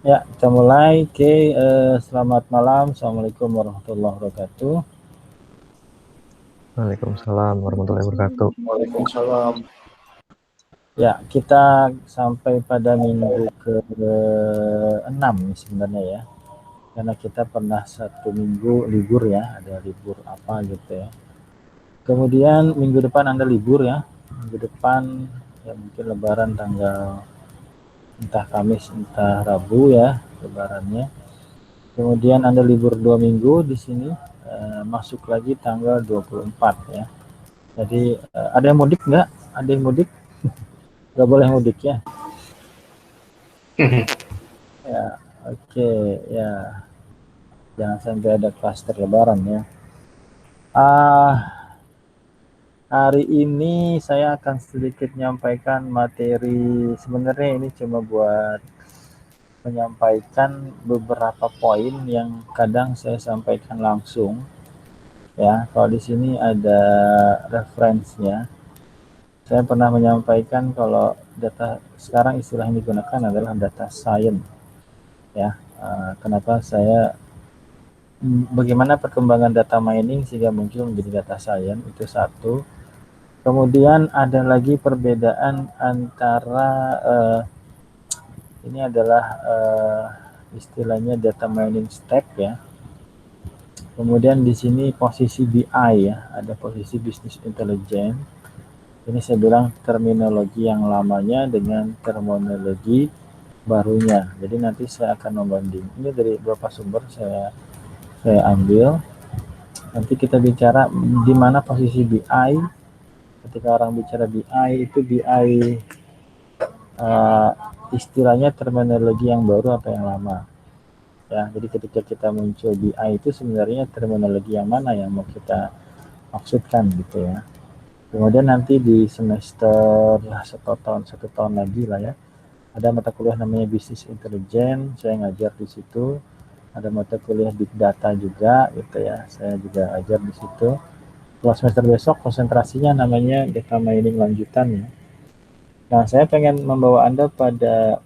Ya, kita mulai. Oke, selamat malam. Assalamualaikum warahmatullahi wabarakatuh. Waalaikumsalam warahmatullahi wabarakatuh. Waalaikumsalam. Ya, kita sampai pada minggu ke-6 sebenarnya ya. Karena kita pernah satu minggu libur ya, ada libur apa gitu ya. Kemudian minggu depan Anda libur ya. Minggu depan ya mungkin lebaran tanggal entah Kamis entah Rabu ya lebarannya. Kemudian Anda libur 2 minggu di sini, masuk lagi tanggal 24 ya. Jadi ada yang mudik nggak? Ada yang mudik? Nggak boleh mudik ya. Ya, oke ya. Jangan sampai ada klaster lebaran ya. Hari ini saya akan sedikit menyampaikan materi. Sebenarnya ini cuma buat menyampaikan beberapa poin yang kadang saya sampaikan langsung. Ya, kalau di sini ada referensinya. Saya pernah menyampaikan kalau data sekarang istilah yang digunakan adalah data science. Ya, kenapa saya bagaimana perkembangan data mining sehingga muncul menjadi data science itu satu. Kemudian ada lagi perbedaan antara ini adalah istilahnya data mining stack ya. Kemudian di sini posisi BI ya, ada posisi business intelligence. Ini saya bilang terminologi yang lamanya dengan terminologi barunya. Jadi nanti saya akan membanding. Ini dari beberapa sumber saya ambil. Nanti kita bicara di mana posisi BI. Ketika orang bicara BI itu BI istilahnya terminologi yang baru atau yang lama. Ya, jadi ketika kita muncul BI itu sebenarnya terminologi yang mana yang mau kita maksudkan gitu ya. Kemudian nanti di semester satu tahun lagi lah ya, ada mata kuliah namanya Business Intelligence, saya ngajar di situ. Ada mata kuliah Big Data juga gitu ya, saya juga ajar di situ. Kalau semester besok konsentrasinya namanya Data Mining lanjutan ya. Nah, saya pengen membawa Anda pada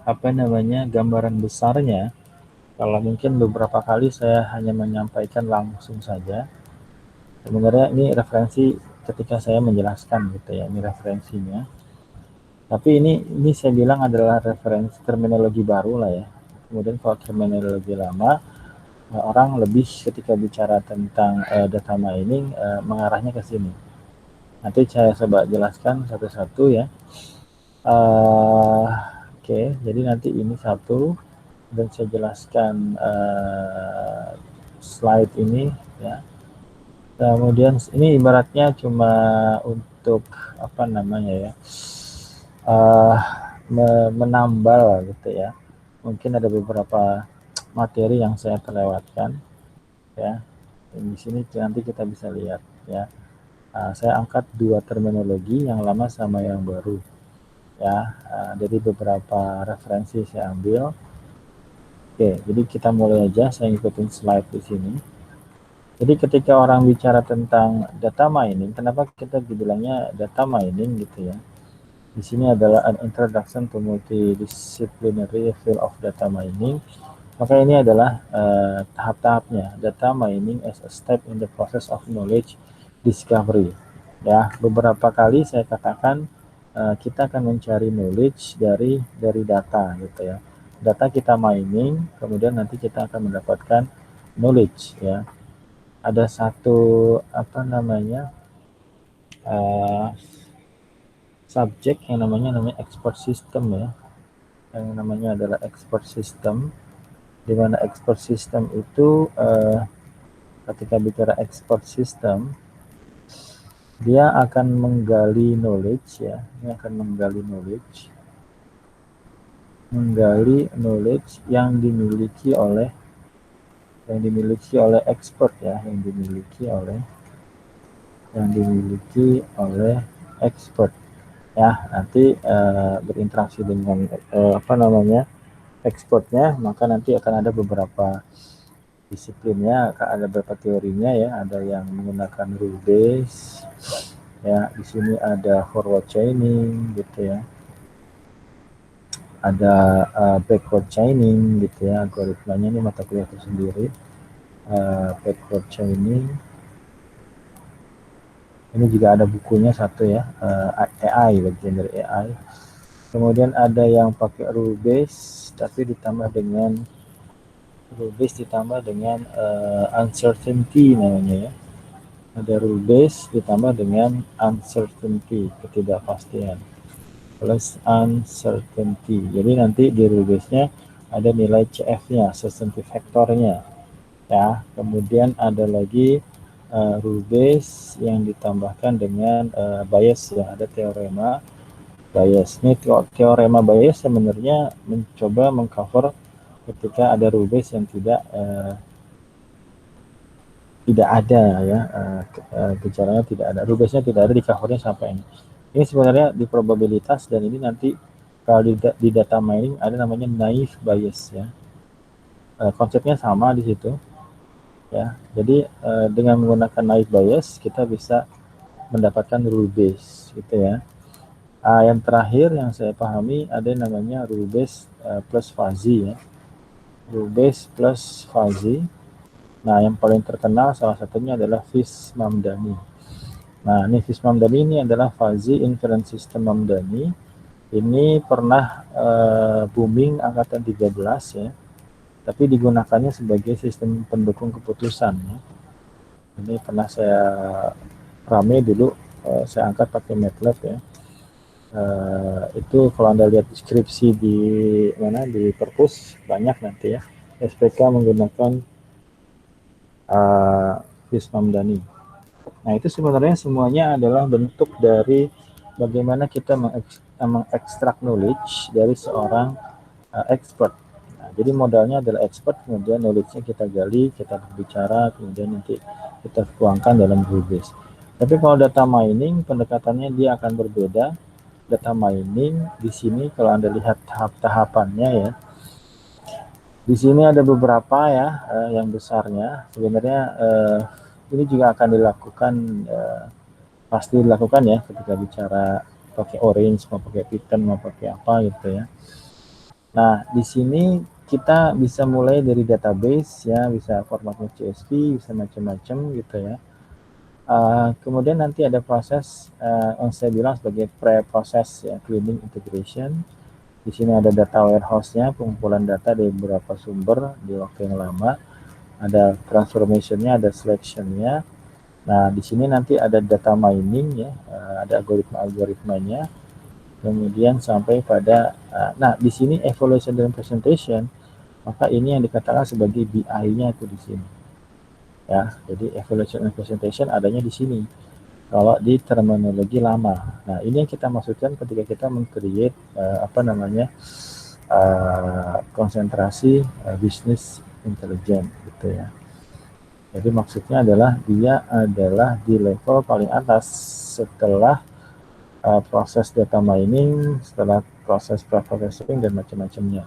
apa namanya gambaran besarnya. Kalau mungkin beberapa kali saya hanya menyampaikan langsung saja. Sebenarnya ini referensi ketika saya menjelaskan gitu ya, ini referensinya. Tapi ini saya bilang adalah referensi terminologi baru lah ya. Kemudian kalau terminologi lama, orang lebih ketika bicara tentang data mining mengarahnya ke sini. Nanti saya coba jelaskan satu-satu ya. Oke, jadi nanti ini satu dan saya jelaskan slide ini ya. Kemudian ini ibaratnya cuma untuk apa namanya ya, menambal gitu ya. Mungkin ada beberapa materi yang saya terlewatkan ya. Di sini nanti kita bisa lihat ya. Saya angkat dua terminologi yang lama sama yang baru ya. Dari beberapa referensi saya ambil. Oke, jadi kita mulai aja. Saya ngikutin slide di sini. Jadi ketika orang bicara tentang data mining, kenapa kita dibilangnya data mining gitu ya? Di sini adalah an introduction to multidisciplinary field of data mining. Maka ini adalah tahap-tahapnya. Data mining as a step in the process of knowledge discovery. Ya, beberapa kali saya katakan kita akan mencari knowledge dari data gitu ya. Data kita mining, kemudian nanti kita akan mendapatkan knowledge ya. Ada satu apa namanya subjek yang namanya export system ya, yang namanya adalah export system, di mana export system itu ketika bicara export system dia akan menggali knowledge ya, ini akan menggali knowledge yang dimiliki oleh expert ya, yang dimiliki oleh expert ya. Nanti berinteraksi dengan apa namanya expertnya, maka nanti akan ada beberapa disiplinnya, ada beberapa teorinya ya. Ada yang menggunakan rule base ya, di sini ada forward chaining gitu ya. ada backward chaining gitu ya, algoritmanya ini mata kuliah tersendiri. Backward chaining ini juga ada bukunya satu ya, AI, bagian dari AI. Kemudian ada yang pakai rule base tapi ditambah dengan uncertainty namanya ya. Ada rule base ditambah dengan uncertainty, ketidakpastian, plus uncertainty. Jadi nanti di rule base-nya ada nilai CF-nya, certainty factor-nya ya. Kemudian ada lagi rule base yang ditambahkan dengan bias ya, ada teorema bias. Ini teorema bias sebenarnya mencoba mengcover ketika ada rule base yang tidak ada ya, gejalanya tidak ada, rule base-nya tidak ada, di covernya sampai ini. Ini sebenarnya di probabilitas, dan ini nanti kalau di data mining ada namanya naive bias ya. Konsepnya sama di situ ya. Jadi dengan menggunakan naive bias kita bisa mendapatkan rule base gitu ya. Yang terakhir yang saya pahami ada yang namanya rule base plus fuzzy ya. Rule base plus fuzzy. Nah, yang paling terkenal salah satunya adalah Fishman-Mamdani. Nah, ini Fishman-Mamdani ini adalah fuzzy inference system Mamdani. Ini pernah booming angkatan 13 ya. Tapi digunakannya sebagai sistem pendukung keputusan ya. Ini pernah saya rame dulu, saya angkat pakai MATLAB ya. Itu kalau Anda lihat deskripsi di mana, di perpus banyak nanti ya, SPK menggunakan Fishman-Mamdani. Nah, itu sebenarnya semuanya adalah bentuk dari bagaimana kita mengekstrak knowledge dari seorang expert. Nah, jadi modalnya adalah expert, kemudian knowledge-nya kita gali, kita berbicara, kemudian nanti kita tuangkan dalam rule base. Tapi kalau data mining, pendekatannya dia akan berbeda. Data mining di sini kalau Anda lihat tahap-tahapannya ya, di sini ada beberapa ya, yang besarnya sebenarnya ini juga akan dilakukan, pasti dilakukan ya ketika bicara pakai Orange, mau pakai Python, mau pakai apa gitu ya. Nah, di sini kita bisa mulai dari database ya, bisa formatnya CSV, bisa macam-macam gitu ya. Kemudian nanti ada proses yang saya bilang sebagai pre-proses ya, cleaning integration. Di sini ada data warehouse-nya, pengumpulan data dari beberapa sumber di waktu yang lama. Ada transformation-nya, ada selection-nya. Nah, di sini nanti ada data mining ya, ada algoritma-algoritmanya. Kemudian sampai pada, nah di sini evaluation dan presentation, maka ini yang dikatakan sebagai BI-nya itu di sini. Ya, jadi evaluation and presentation adanya di sini. Kalau di terminologi lama. Nah, ini yang kita maksudkan ketika kita meng-create konsentrasi business intelligence gitu ya. Jadi maksudnya adalah dia adalah di level paling atas setelah proses data mining, setelah proses pre-processing dan macam-macamnya.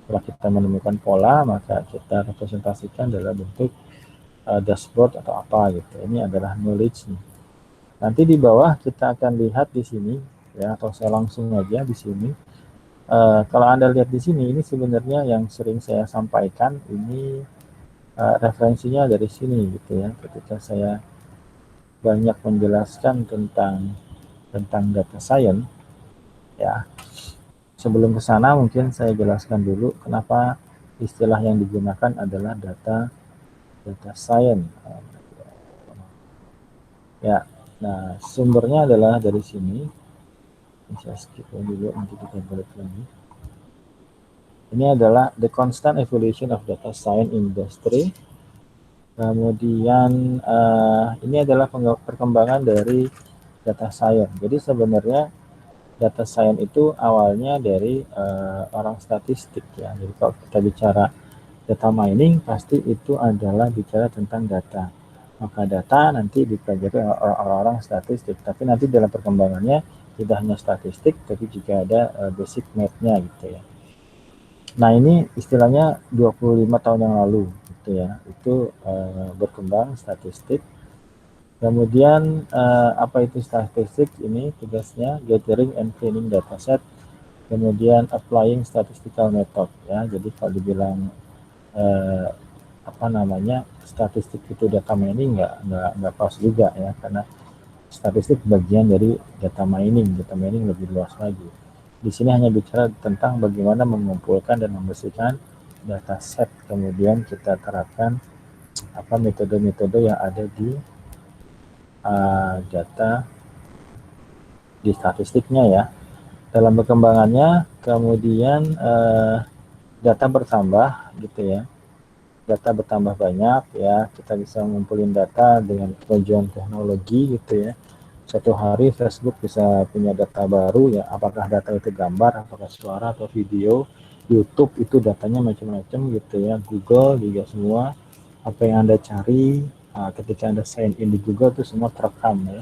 Setelah kita menemukan pola, maka kita representasikan dalam bentuk dashboard atau apa gitu. Ini adalah knowledge nih. Nanti di bawah kita akan lihat di sini ya, atau saya langsung aja di sini. Kalau Anda lihat di sini, ini sebenarnya yang sering saya sampaikan, ini referensinya dari sini gitu ya. Ketika saya banyak menjelaskan tentang data science ya. Sebelum ke sana mungkin saya jelaskan dulu kenapa istilah yang digunakan adalah data science. Ya, nah sumbernya adalah dari sini. Saya skip dulu, nanti kita balik lagi. Ini adalah The Constant Evolution of Data Science Industry. Kemudian ini adalah perkembangan dari data science. Jadi sebenarnya data science itu awalnya dari orang statistik ya. Jadi kalau kita bicara data mining, pasti itu adalah bicara tentang data. Maka data nanti dipelajari orang-orang statistik. Tapi nanti dalam perkembangannya tidak hanya statistik, tapi juga ada basic math-nya gitu ya. Nah, ini istilahnya 25 tahun yang lalu gitu ya. Itu berkembang statistik. Kemudian apa itu statistik? Ini tugasnya gathering and cleaning dataset kemudian applying statistical method ya. Jadi kalau dibilang statistik itu data mining nggak pas juga ya, karena statistik bagian dari data mining. Data mining lebih luas lagi. Di sini hanya bicara tentang bagaimana mengumpulkan dan membersihkan data set, kemudian kita terapkan metode-metode yang ada di data di statistiknya ya. Dalam perkembangannya kemudian data bertambah gitu ya. Data bertambah banyak ya, kita bisa ngumpulin data dengan kemajuan teknologi gitu ya. Suatu hari Facebook bisa punya data baru ya, apakah data itu gambar, apakah suara atau video. YouTube itu datanya macam-macam gitu ya, Google juga semua. Apa yang Anda cari ketika Anda sign in di Google itu semua terekam ya.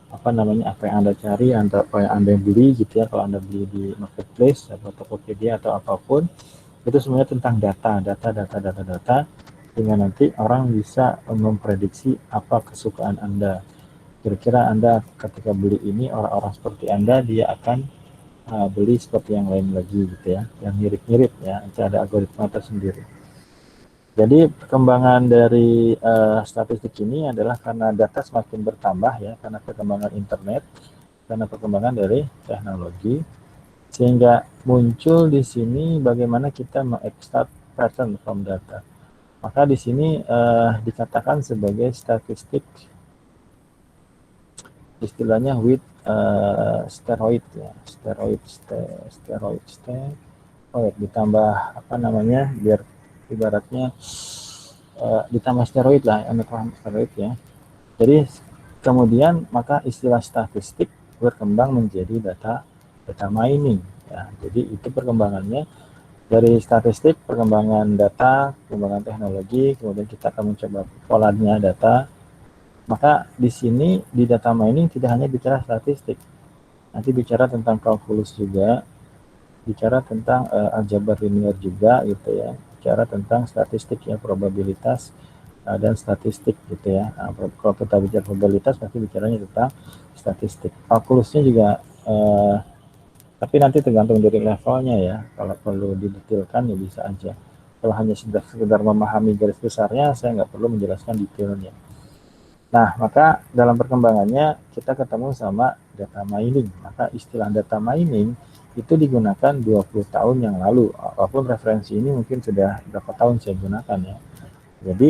Apa yang Anda cari, apa yang Anda beli gitu ya, kalau Anda beli di marketplace atau Tokopedia atau apapun, itu semuanya tentang data, sehingga nanti orang bisa memprediksi apa kesukaan Anda. Kira-kira Anda ketika beli ini, orang-orang seperti Anda dia akan beli seperti yang lain lagi gitu ya, yang mirip-mirip ya, itu ada algoritma tersendiri. Jadi perkembangan dari statistik ini adalah karena data semakin bertambah ya, karena perkembangan internet, karena perkembangan dari teknologi, sehingga muncul di sini bagaimana kita mengekstrak pattern from data. Maka di sini dikatakan sebagai statistik, istilahnya with steroid ya, steroid ditambah biar ibaratnya ditambah steroid lah, steroid ya. Jadi kemudian maka istilah statistik berkembang menjadi data mining ya. Jadi itu perkembangannya dari statistik, perkembangan data, perkembangan teknologi, kemudian kita akan mencoba polanya data. Maka di sini di data mining tidak hanya bicara statistik, nanti bicara tentang kalkulus juga, bicara tentang aljabar linear juga gitu ya, bicara tentang statistik ya, probabilitas dan statistik gitu ya. Nah, kalau kita bicara probabilitas pasti bicaranya tentang statistik. Kalkulusnya juga tapi nanti tergantung dari levelnya ya. Kalau perlu didetailkan ya bisa aja. Kalau hanya sekedar memahami garis besarnya, saya nggak perlu menjelaskan detailnya. Nah, maka dalam perkembangannya kita ketemu sama data mining. Maka istilah data mining itu digunakan 20 tahun yang lalu. Walaupun referensi ini mungkin sudah berapa tahun saya gunakan ya. Jadi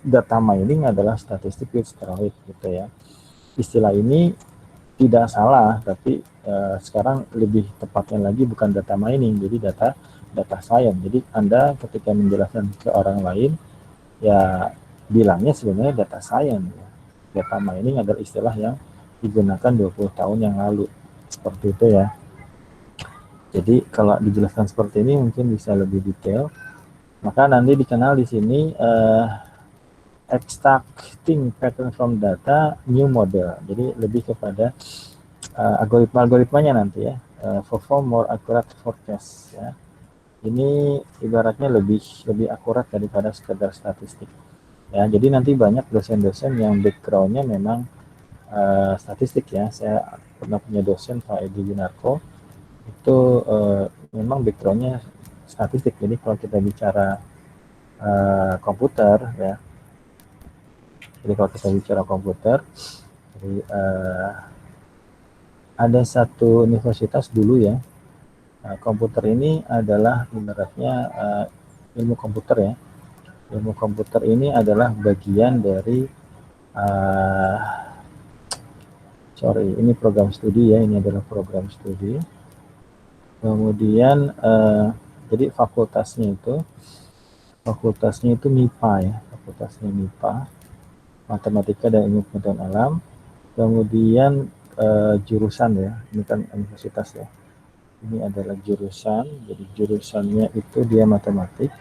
data mining adalah statistik with steroid gitu ya. Istilah ini tidak salah, tapi sekarang lebih tepatnya lagi bukan data mining, jadi data science. Jadi Anda ketika menjelaskan ke orang lain ya bilangnya sebenarnya data science ya. Data mining adalah istilah yang digunakan 20 tahun yang lalu. Seperti itu ya. Jadi kalau dijelaskan seperti ini mungkin bisa lebih detail. Maka nanti dikenal di sini extracting pattern from data new model. Jadi lebih kepada algoritmanya nanti ya, perform more accurate forecast ya. Ini ibaratnya lebih akurat daripada sekedar statistik. Ya, jadi nanti banyak dosen-dosen yang backgroundnya memang statistik ya. Saya pernah punya dosen Pak Edi Winarko, itu memang backgroundnya statistik. Jadi kalau kita bicara komputer ya, jadi kalau kita bicara komputer, jadi ada satu universitas dulu ya, komputer ini adalah ibaratnya ilmu komputer ya. Ilmu komputer ini adalah bagian dari ini program studi ya, ini adalah program studi. Kemudian jadi fakultasnya itu MIPA ya, fakultasnya MIPA, matematika dan ilmu pengetahuan alam. Kemudian jurusan ya, ini kan universitas ya, ini adalah jurusan, jadi jurusannya itu dia matematik,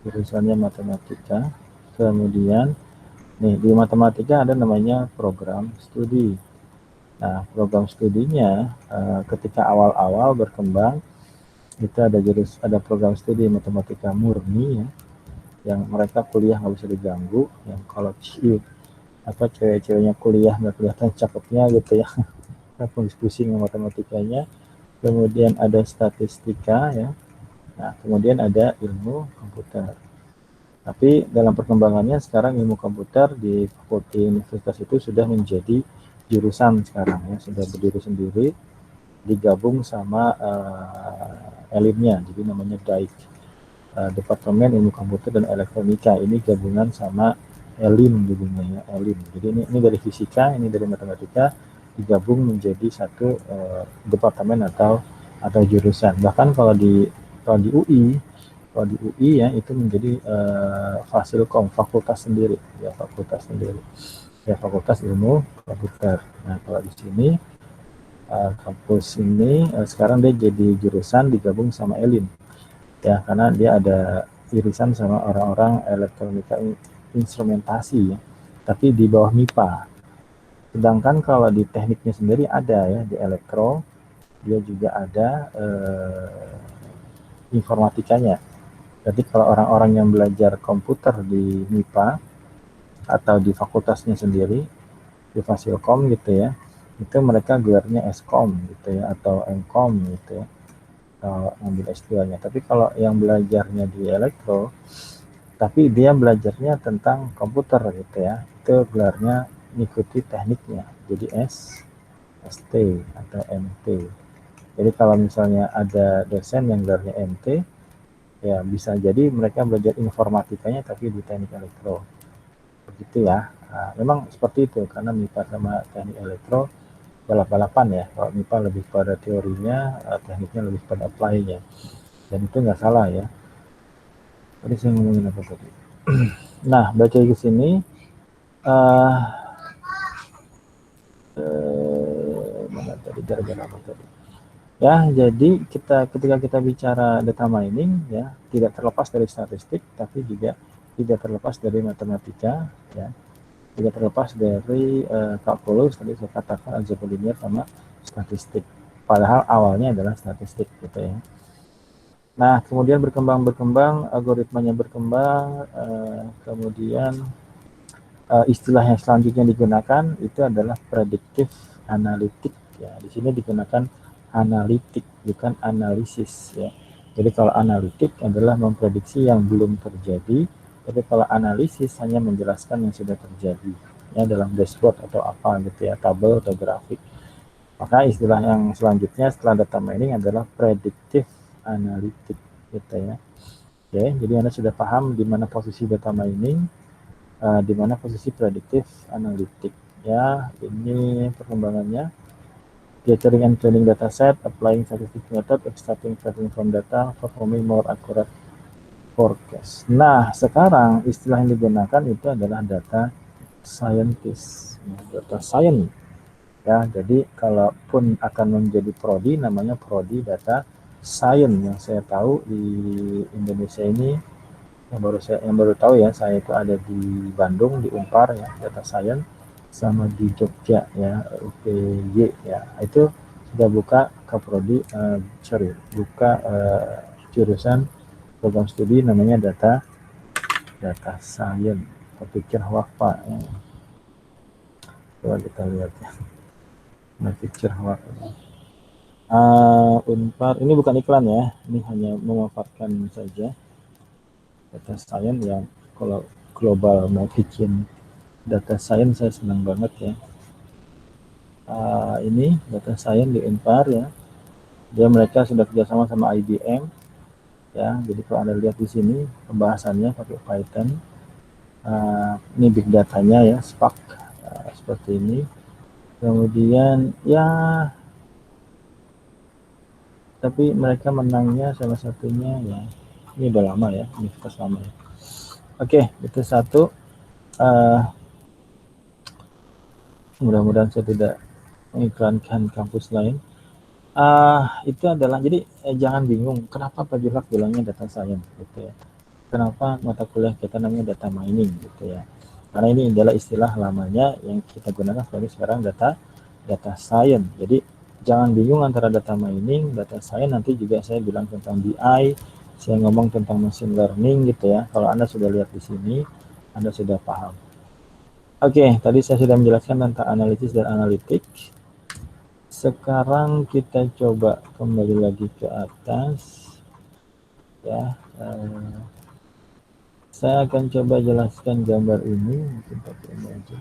jurusannya matematika. Kemudian nih di matematika ada namanya program studi. Nah, program studinya ketika awal-awal berkembang itu ada program studi matematika murni ya, yang mereka kuliah nggak bisa diganggu, yang kalau cewek-ceweknya kuliah nggak kelihatan cakepnya gitu ya. pusing matematikanya. Kemudian ada statistika ya. Nah, kemudian ada ilmu komputer. Tapi dalam perkembangannya sekarang ilmu komputer di fakultas universitas itu sudah menjadi jurusan sekarang ya, sudah berdiri sendiri, digabung sama elimnya, jadi namanya DAIK, Departemen Ilmu Komputer dan Elektronika. Ini gabungan sama elim jadinya ya, elim. Jadi ini dari fisika, ini dari matematika, digabung menjadi satu departemen atau jurusan. Bahkan kalau di UI ya itu menjadi Fasilkom, fakultas sendiri ya, fakultas ilmu komputer. Nah, kalau di sini kampus ini sekarang dia jadi jurusan digabung sama elim ya, karena dia ada irisan sama orang-orang elektronika instrumentasi ya, tapi di bawah MIPA. Sedangkan kalau di tekniknya sendiri ada ya, di elektro dia juga ada informatikanya. Jadi kalau orang-orang yang belajar komputer di MIPA atau di fakultasnya sendiri, di Fasilkom gitu ya, itu mereka gelarnya Eskom gitu ya, atau Mkom gitu ya, kalau ngambil S2-nya. Tapi kalau yang belajarnya di elektro, tapi dia belajarnya tentang komputer gitu ya, itu gelarnya mengikuti tekniknya, jadi ST atau MT. Jadi kalau misalnya ada dosen yang gelarnya MT, ya bisa jadi mereka belajar informatikanya tapi di teknik elektro. Begitu ya. Nah, memang seperti itu karena MIPA sama teknik elektro balap-balapan ya. Kalau MIPA lebih pada teorinya, tekniknya lebih pada apply-nya. Dan itu nggak salah ya. Tadi saya ngomongin apa tadi? Nah, baca ke sini. Mana tadi, gara-gara apa tadi? Ya, jadi ketika kita bicara data mining ya, tidak terlepas dari statistik, tapi juga tidak terlepas dari matematika ya, tidak terlepas dari kalkulus, tadi saya katakan algebra linear sama statistik. Padahal awalnya adalah statistik gitu ya. Nah, kemudian berkembang, algoritmanya berkembang, kemudian istilah yang selanjutnya digunakan itu adalah predictive analytic ya. Di sini digunakan analitik bukan analisis ya. Jadi kalau analitik adalah memprediksi yang belum terjadi, tapi kalau analisis hanya menjelaskan yang sudah terjadi ya, dalam dashboard atau apa gitu ya, tabel atau grafik. Maka istilah yang selanjutnya setelah data mining adalah predictive analytic gitu ya. Oke, jadi Anda sudah paham di mana posisi data mining, di mana posisi predictive analytic ya. Ini perkembangannya. Gathering and cleaning data set, applying scientific method, extracting pattern from data, performing more accurate forecast. Nah, sekarang istilah yang digunakan itu adalah data scientist, data science. Ya, jadi kalaupun akan menjadi prodi, namanya prodi data science. Yang saya tahu di Indonesia ini, yang baru tahu ya, saya itu ada di Bandung di Unpar ya, data science, sama di Jogja ya, UPY ya, itu sudah buka kaprodi, buka jurusan program studi namanya data science. Pikir wakfa ya. Coba kita lihat ya, pikir wakfa. Unpar ini bukan iklan ya, ini hanya memanfaatkan saja data science yang kalau global mau bikin data science saya senang banget ya. Ini data science di Unpar ya. Mereka sudah kerjasama sama IBM ya. Jadi kalau Anda lihat di sini pembahasannya pakai Python. Ini big datanya ya, Spark seperti ini. Kemudian ya, tapi mereka menangnya salah satunya ya. Ini udah lama ya, universitas lama ya. Oke, itu satu. Mudah-mudahan saya tidak mengiklankan kampus lain. Itu adalah, jadi jangan bingung kenapa Pak Julak bilangnya data science gitu ya. Kenapa mata kuliah kita namanya data mining gitu ya. Karena ini adalah istilah lamanya yang kita gunakan sekarang data science. Jadi jangan bingung antara data mining, data science. Nanti juga saya bilang tentang BI, saya ngomong tentang machine learning gitu ya. Kalau Anda sudah lihat di sini, Anda sudah paham. Oke, tadi saya sudah menjelaskan tentang analisis dan analitik. Sekarang kita coba kembali lagi ke atas ya. Saya akan coba jelaskan gambar ini, mungkin pakai ini aja.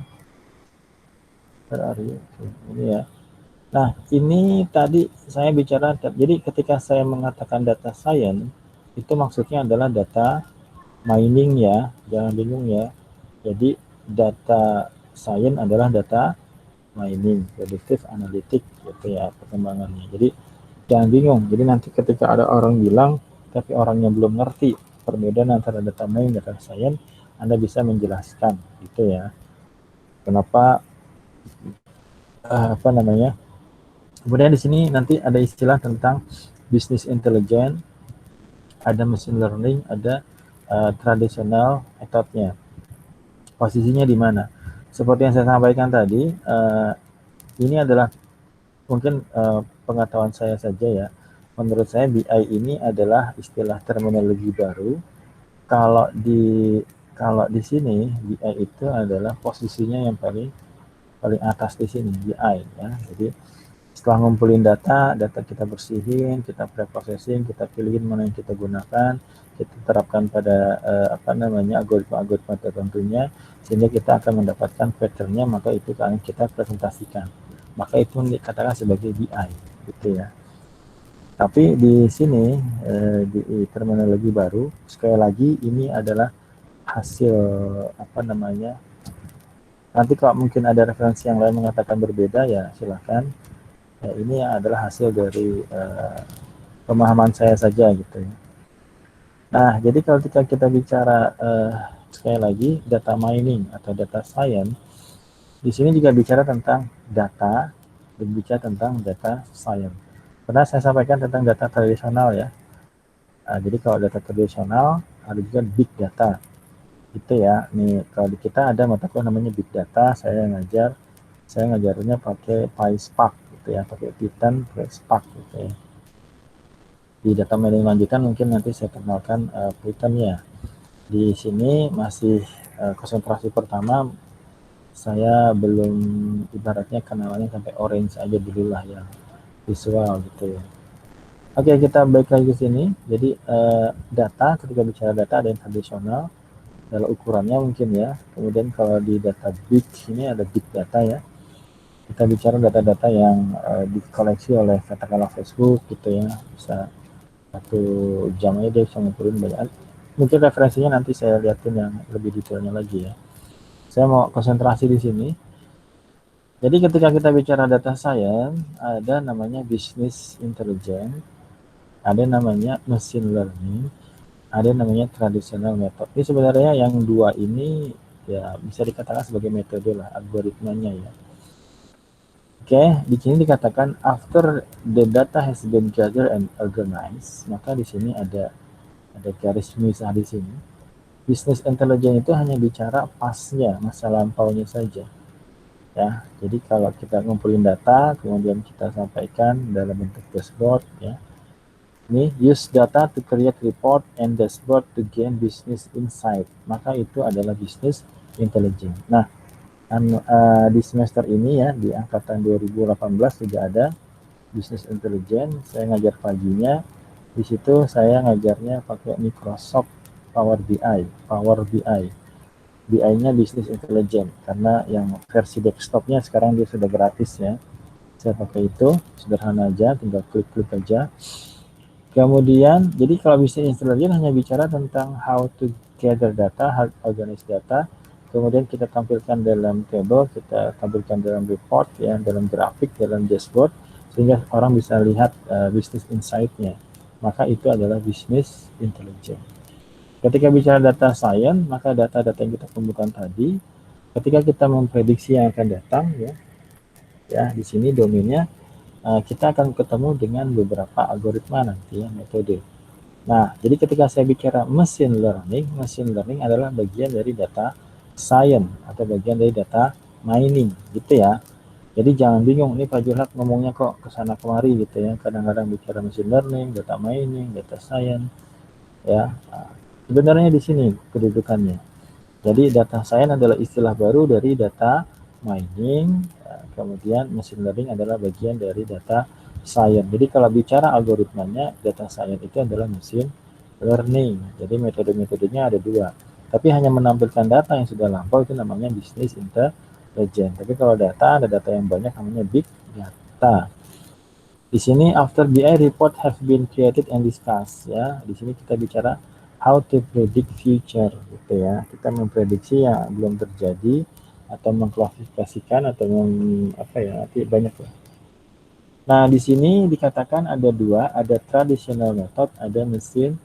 Ini ya. Nah, ini tadi saya bicara, jadi ketika saya mengatakan data science, itu maksudnya adalah data mining ya, jangan bingung ya. Jadi data science adalah data mining, predictive analytic gitu ya perkembangannya. Jadi jangan bingung. Jadi nanti ketika ada orang bilang tapi orangnya belum ngerti perbedaan antara data mining dan data science, Anda bisa menjelaskan gitu ya. Kenapa apa namanya? Kemudian di sini nanti ada istilah tentang business intelligence, ada machine learning, ada tradisional methodnya. Posisinya di mana? Seperti yang saya sampaikan tadi, ini adalah mungkin pengetahuan saya saja ya. Menurut saya BI ini adalah istilah terminologi baru. Kalau di sini BI itu adalah posisinya yang paling atas di sini BI ya. Jadi setelah ngumpulin data kita bersihin, kita pre-processing, kita pilihin mana yang kita gunakan, kita terapkan pada algoritma-algoritma tertentunya, sehingga kita akan mendapatkan patternnya, maka itu akan kita presentasikan. Maka itu dikatakan sebagai BI, gitu ya. Tapi di sini di terminologi baru, sekali lagi ini adalah hasil nanti kalau mungkin ada referensi yang lain mengatakan berbeda ya silahkan. Ya, ini adalah hasil dari pemahaman saya saja gitu ya. Nah, jadi kalau kita bicara sekali lagi data mining atau data science, di sini juga bicara tentang data dan bicara tentang data science. Pernah saya sampaikan tentang data tradisional ya. Nah, jadi kalau data tradisional ada juga big data, gitu ya. Nih kalau di kita ada mata kuliah namanya big data, saya ngajarnya pakai PySpark gitu ya, pakai Python, pakai Spark gitu ya. Di data mining lanjutan mungkin nanti saya kenalkan Python-nya. Di sini masih konsentrasi pertama, saya belum ibaratnya kenalannya sampai orange aja dulu lah ya, visual gitu ya. Oke, kita balik lagi ke sini. Jadi data, ketika bicara data ada yang tradisional dalam ukurannya mungkin ya. Kemudian kalau di data big ini ada big data ya. Kita bicara data-data yang dikoleksi oleh katakanlah Facebook gitu ya, bisa 1 jam aja dia bisa ngumpulin banyak. Mungkin referensinya nanti saya liatin yang lebih detailnya lagi ya. Saya mau konsentrasi di sini. Jadi ketika kita bicara data science, ada namanya business intelligence, ada namanya machine learning, ada namanya traditional method. Ini sebenarnya yang dua ini ya bisa dikatakan sebagai metode lah, algoritmanya ya. Oke, di sini dikatakan after the data has been gathered and organized, maka di sini ada garis misah di sini. Business intelligence itu hanya bicara pasnya, masa lampaunya saja. Ya, jadi kalau kita ngumpulin data, kemudian kita sampaikan dalam bentuk dashboard, ya. Ini use data to create report and dashboard to gain business insight. Maka itu adalah business intelligence. Nah, di semester ini ya, di angkatan 2018 juga ada business intelligence. Saya ngajar paginya. Di situ saya ngajarnya pakai Microsoft Power BI. BI-nya business intelligence karena yang versi desktopnya sekarang dia sudah gratis ya. Saya pakai itu, sederhana aja, tinggal klik-klik aja. Kemudian, jadi kalau business intelligence hanya bicara tentang how to gather data, how to organize data, kemudian kita tampilkan dalam table, kita tampilkan dalam report, ya, dalam grafik, dalam dashboard, sehingga orang bisa lihat business insight-nya. Maka itu adalah business intelligence. Ketika bicara data science, maka data-data yang kita kumpulkan tadi, ketika kita memprediksi yang akan datang, ya di sini domainnya, kita akan ketemu dengan beberapa algoritma nanti ya, metode. Nah, jadi ketika saya bicara machine learning adalah bagian dari data science atau bagian dari data mining gitu ya. Jadi jangan bingung, ini Pak Julhak ngomongnya kok kesana kemari gitu ya. Kadang-kadang bicara machine learning, data mining, data science ya. Nah, sebenarnya di sini kedudukannya. Jadi data science adalah istilah baru dari data mining. kemudian machine learning adalah bagian dari data science. Jadi kalau bicara algoritmanya, data science itu adalah machine learning. Jadi metode-metodenya ada dua. Tapi hanya menampilkan data yang sudah lampau itu namanya business intelligence. Tapi kalau data, ada data yang banyak namanya big data. Di sini after BI report have been created and discussed ya. Di sini kita bicara how to predict future gitu ya. Kita memprediksi yang belum terjadi atau mengklasifikasikan atau apa ya, nanti banyak ya. Nah, di sini dikatakan ada dua, ada traditional method, ada machine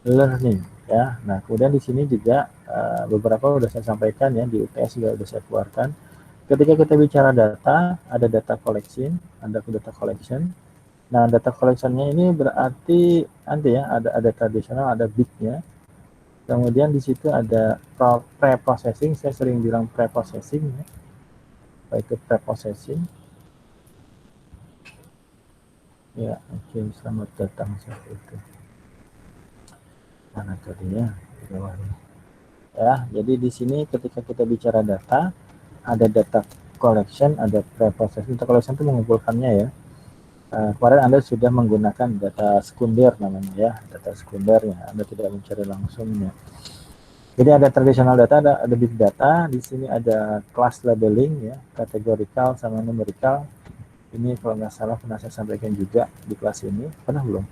learning ya. Nah, kemudian di sini juga beberapa sudah saya sampaikan ya, di UTS juga sudah saya keluarkan. Ketika kita bicara data, ada data collection, ada data collection. Nah, data collection-nya ini berarti nanti ya, ada tradisional, ada big-nya. Kemudian di situ ada pre-processing, saya sering bilang pre-processing ya. Baik itu pre-processing. Ya, oke, selamat datang seperti itu. Mana tadi ya? Di bawah ini. Ya, jadi di sini ketika kita bicara data, ada data collection, ada pre-processing. Data collection itu mengumpulkannya ya. Kemarin Anda sudah menggunakan data sekunder namanya ya, data sekundernya. Anda tidak mencari langsungnya. Jadi ada tradisional data, ada big data. Di sini ada class labeling ya, kategorikal sama numerical. Ini kalau nggak salah pernah saya sampaikan juga di kelas ini, pernah belum?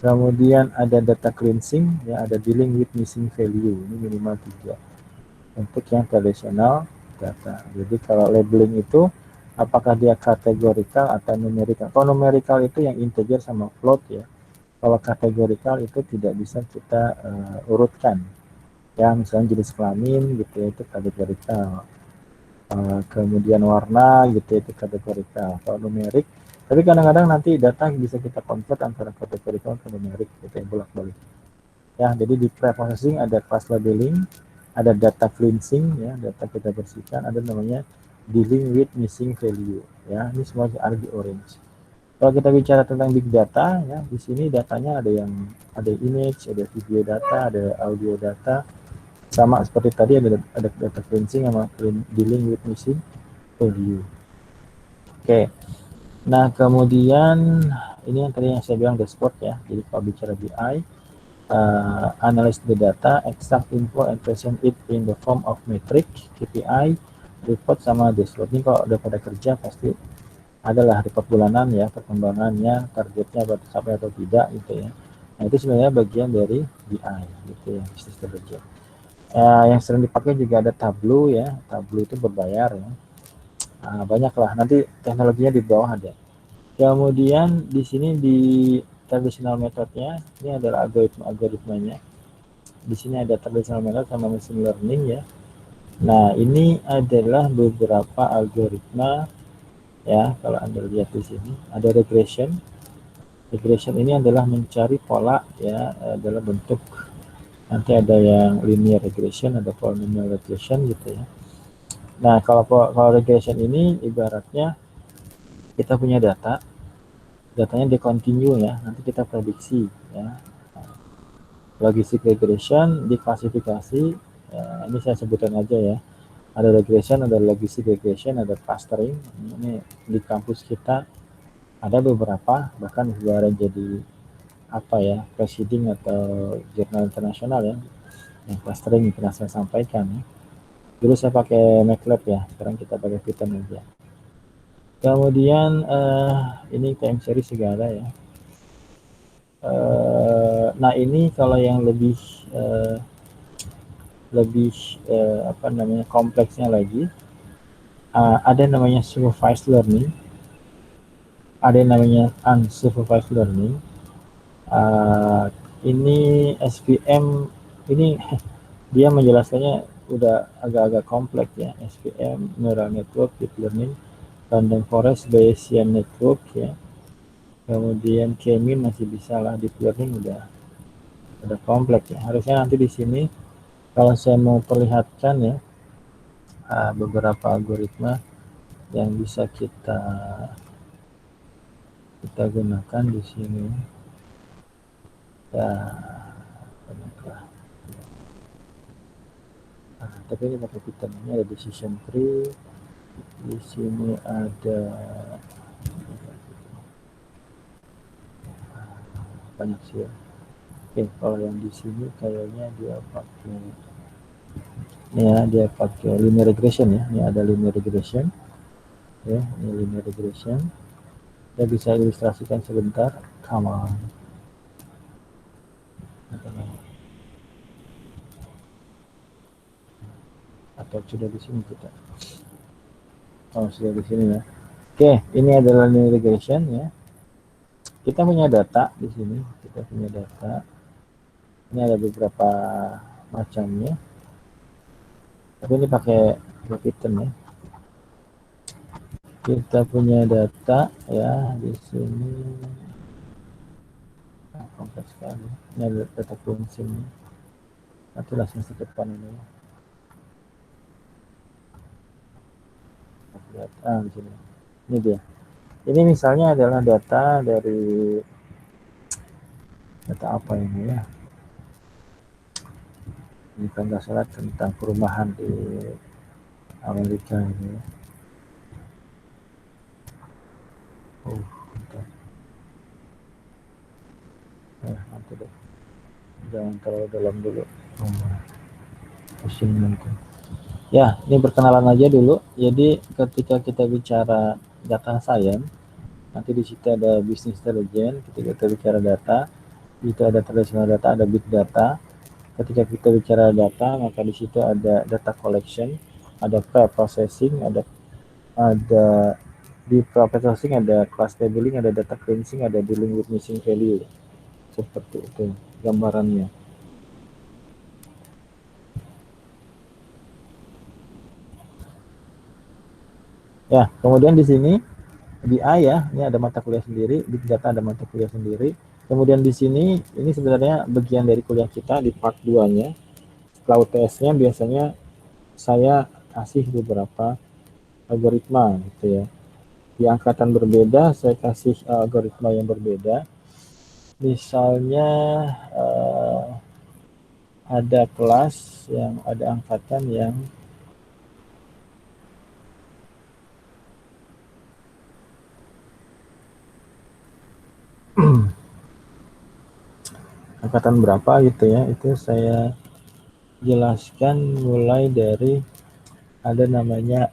Kemudian ada data cleansing, ya ada dealing with missing value, ini minimal 3 untuk yang tradisional data. Jadi kalau labeling itu apakah dia kategorikal atau numerical? Kalau numerical itu yang integer sama float ya. Kalau kategorikal itu tidak bisa kita urutkan. Ya misalnya jenis kelamin gitu ya, itu kategorikal. Kemudian warna gitu ya, itu kategorikal. Kalau numerik, tapi kadang-kadang nanti data bisa kita convert antara kategorikal ke numerik gitu ya, bolak-balik. Ya, jadi di pre-processing ada class labeling, ada data cleansing ya, data kita bersihkan, ada namanya dealing with missing value ya. Ini semua ada di orange. Kalau kita bicara tentang big data ya, di sini datanya ada image, ada video data, ada audio data. Sama seperti tadi ada data cleansing sama dealing with missing value. Oke. Nah, kemudian ini yang tadi yang saya bilang dashboard ya. Jadi kalau bicara BI, analyze the data, extract info and present it in the form of metric, KPI, report sama dashboard. Ini kalau udah pada kerja pasti adalah report bulanan ya, perkembangannya, targetnya sampai atau tidak gitu ya. Nah, itu sebenarnya bagian dari BI gitu ya, business intelligence. Yang sering dipakai juga ada Tableau ya, Tableau itu berbayar ya. Banyak lah, nanti teknologinya di bawah ada. Kemudian di sini di traditional methodnya, ini adalah algoritmanya. Di sini ada traditional method sama machine learning ya. Nah, ini adalah beberapa algoritma ya. Kalau Anda lihat di sini ada regression. Regression ini adalah mencari pola ya dalam bentuk, nanti ada yang linear regression, ada polynomial regression gitu ya. Nah, kalau regression ini ibaratnya kita punya datanya di continue ya, nanti kita prediksi ya. Logistic regression diklasifikasi ya, ini saya sebutkan aja ya. Ada regression, ada logistic regression, ada clustering. Ini di kampus kita ada beberapa, bahkan sudah jadi apa ya, proceeding atau jurnal internasional ya, yang clustering pernah saya sampaikan ya. Dulu saya pakai MATLAB ya, sekarang kita pakai Python aja. Kemudian ini time series segala ya. Nah ini kalau yang lebih apa namanya kompleksnya lagi, ada namanya supervised learning, ada yang namanya unsupervised learning. Ini SVM ini dia menjelaskannya udah agak-agak kompleks ya. SVM, neural network, deep learning, random forest Bayesian network ya. Kemudian K-mean masih bisa lah, deep learning udah kompleks ya. Harusnya nanti di sini kalau saya mau perlihatkan ya beberapa algoritma yang bisa kita gunakan di sini. Ya, banyaklah. Tapi ini pakai Python, ini ada decision tree, Di sini ada banyak sih ya. Oke, kalau yang di sini kayaknya dia pakai ini ya, dia pakai linear regression ya. Ini ada linear regression. Ya, ini linear regression. Saya bisa ilustrasikan sebentar. Come on. Atau sudah di sini kita? Oh, sudah di sini ya. Oke, ini adalah linear regression ya. Kita punya data di sini. Kita punya data. Ini ada beberapa macamnya. Tapi ini pakai Python ya. Kita punya data ya di sini. Kompleks sekali. Ini ada data cleansing. Nanti langsung ke depan ini. Lihat, di sini. Ini dia. Ini misalnya adalah data dari data apa ini ya? Ini kan nggak salah tentang perumahan di Amerika ini ya. Oh, bentar. Nanti deh. Jangan terlalu dalam dulu. Pusing nanti. Ya, ini perkenalan aja dulu. Jadi ketika kita bicara data science, nanti di situ ada business intelligence. Ketika kita bicara data, itu ada traditional data, ada big data. Ketika kita bicara data, maka di situ ada data collection, ada pre-processing, ada di pre-processing ada class labeling, ada data cleansing, ada dealing with missing value. Seperti itu gambarannya. Ya, kemudian di sini BI ya, ini ada mata kuliah sendiri, big data ada mata kuliah sendiri. Kemudian di sini ini sebenarnya bagian dari kuliah kita di part 2-nya. Setelah UTS-nya biasanya saya kasih beberapa algoritma gitu ya. Di angkatan berbeda saya kasih algoritma yang berbeda. Misalnya ada kelas yang ada angkatan yang angkatan berapa gitu ya, itu saya jelaskan mulai dari ada namanya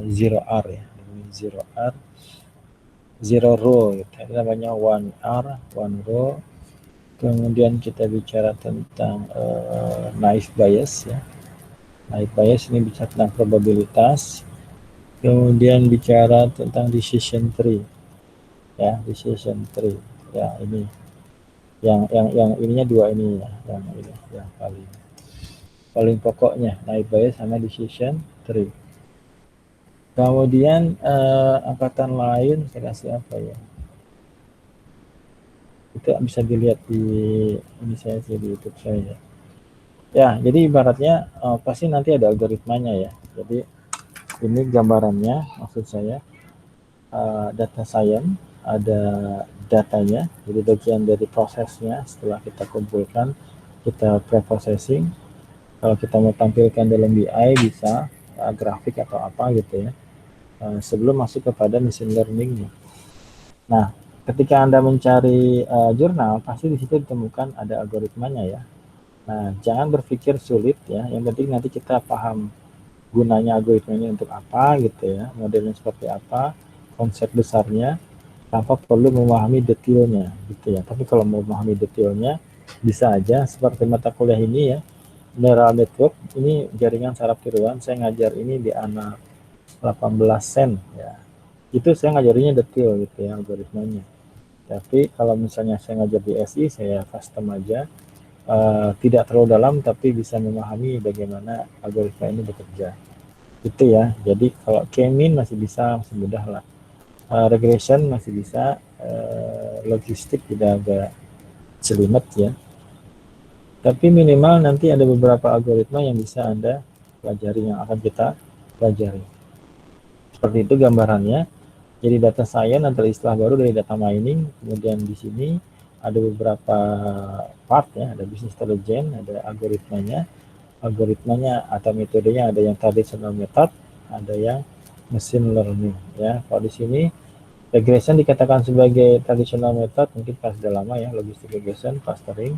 zero R ya, zero R, zero row gitu. Ada namanya one R, one row. Kemudian kita bicara tentang naive bias ya. Naive bias ini bicara tentang probabilitas. Kemudian bicara tentang decision tree ya, decision tree ya. Ini yang ininya dua ini ya, yang ini yang paling pokoknya naive bias sama decision tree. Kemudian angkatan lain saya kasih apa ya, itu bisa dilihat di ini saya sih di YouTube saya ya. Jadi ibaratnya pasti nanti ada algoritmanya ya. Jadi ini gambarannya, maksud saya data science ada datanya, jadi bagian dari prosesnya. Setelah kita kumpulkan, kita pre-processing. Kalau kita mau tampilkan dalam BI bisa grafik atau apa gitu ya, sebelum masuk kepada machine learning. Nah, ketika Anda mencari jurnal, pasti di situ ditemukan ada algoritmanya ya. Nah, jangan berpikir sulit ya, yang penting nanti kita paham gunanya algoritmanya untuk apa gitu ya, modelnya seperti apa, konsep besarnya, tanpa perlu memahami detailnya gitu ya. Tapi kalau mau memahami detailnya, bisa aja seperti mata kuliah ini ya, neural network, ini jaringan saraf tiruan. Saya ngajar ini di anak 18 sen ya, itu saya ngajarinnya detail gitu ya algoritmanya. Tapi kalau misalnya saya ngajar di SI, saya custom aja, tidak terlalu dalam tapi bisa memahami bagaimana algoritma ini bekerja itu ya. Jadi kalau K-mean masih bisa, masih mudah lah. Regression masih bisa, logistik tidak agak jelimet ya. Tapi minimal nanti ada beberapa algoritma yang bisa Anda pelajari, yang akan kita pelajari. Seperti itu gambarannya. Jadi data science adalah istilah baru dari data mining. Kemudian di sini ada beberapa part ya, ada business intelligence, ada algoritmanya. Algoritmanya atau metodenya ada yang traditional method, ada yang machine learning ya. Kalau di sini regression dikatakan sebagai traditional method, mungkin pas sudah lama ya, logistic regression, clustering,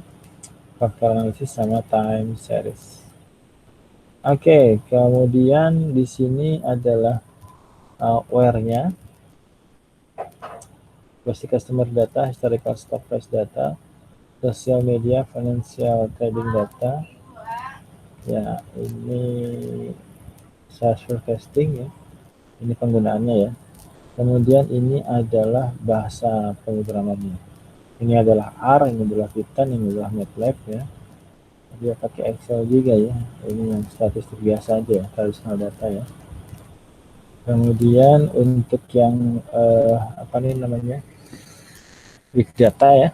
factor analysis sama time series. Oke, kemudian di sini adalah where-nya, basic customer data, historical stock price data, social media, financial trading data. Ya, ini search forecasting ya. Ini penggunaannya ya. Kemudian ini adalah bahasa pemrogramannya. Ini adalah R, ini adalah Python, ini adalah MATLAB ya. Dia pakai Excel juga ya. Ini yang statistik biasa aja ya, traditional data ya. Kemudian untuk yang apa nih namanya, big data ya,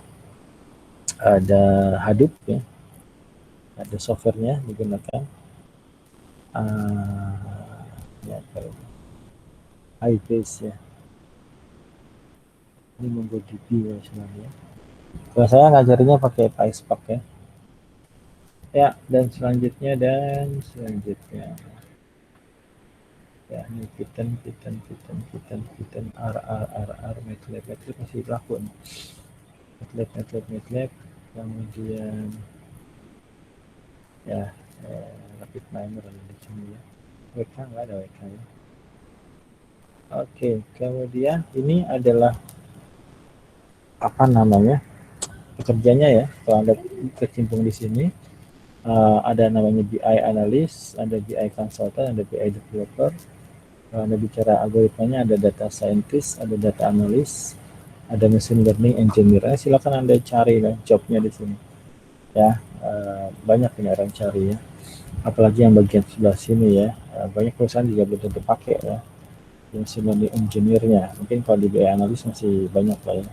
ada Hadoop ya, ada softwarenya digunakan. Ya, HBase ya. Ini MongoDB ya sebenarnya. Kalau saya ngajarinya pakai PySpark ya. Ya, dan selanjutnya ya ini Python, R, MATLAB masih berlaku nih. MATLAB, kemudian ya Rapid Miner ada di sini ya. WK nggak ada WK ya. Oke, kemudian ini adalah apa namanya pekerjanya ya. Kalau Anda tercimpung di sini, ada namanya BI analyst, ada BI consultant, ada BI developer. Kalau Anda bicara algoritmanya, ada data scientist, ada data analyst, ada machine learning engineer. Silakan Anda cari ya, jobnya di sini. Ya, banyak ini orang cari ya. Apalagi yang bagian sebelah sini ya, banyak perusahaan juga belum tentu pakai ya. Machine learning engineer-nya. Mungkin kalau di BI analyst masih banyak lah ya.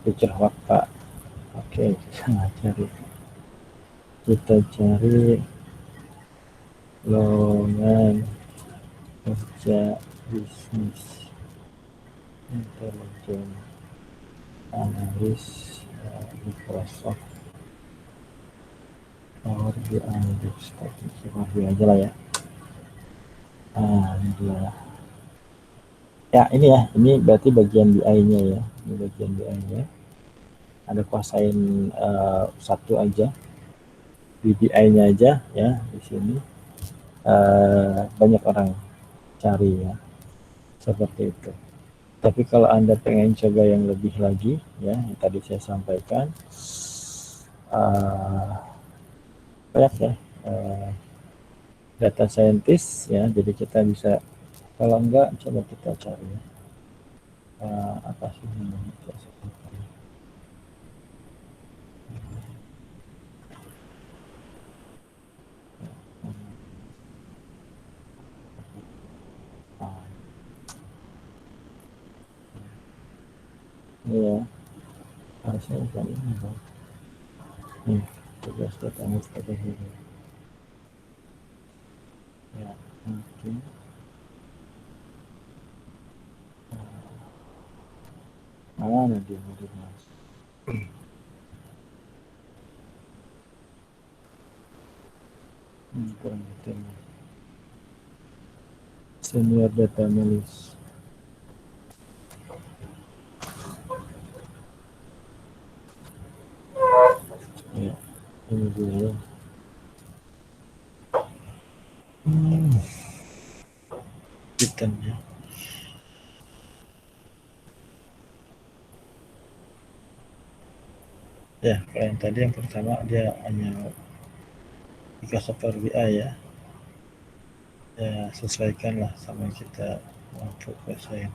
Picture Pak. Oke, kita cari lowongan kerja bisnis intelijen analis Microsoft Power BI Power BI aja lah ya. Ini dia ya, ini ya, ini berarti bagian BI-nya ya, ini bagian BI-nya. Ada kuasain satu aja di BI-nya aja ya di sini. Banyak orang cari ya, seperti itu. Tapi kalau Anda pengen coba yang lebih lagi ya, yang tadi saya sampaikan, banyak ya data scientist ya, jadi kita bisa, kalau enggak coba kita cari ya. Apa sih namanya, ya harusnya bukan ini dong. Nih, tugas data analis kategori ya. Oke. Mana dia modelnya? Kurang detailnya. Senior data analyst. Ya, ini dia ya. Python ya. Ya, kalau yang tadi yang pertama dia hanya Microsoft Power BI ya. Ya, sesuaikanlah sama kita untuk saya.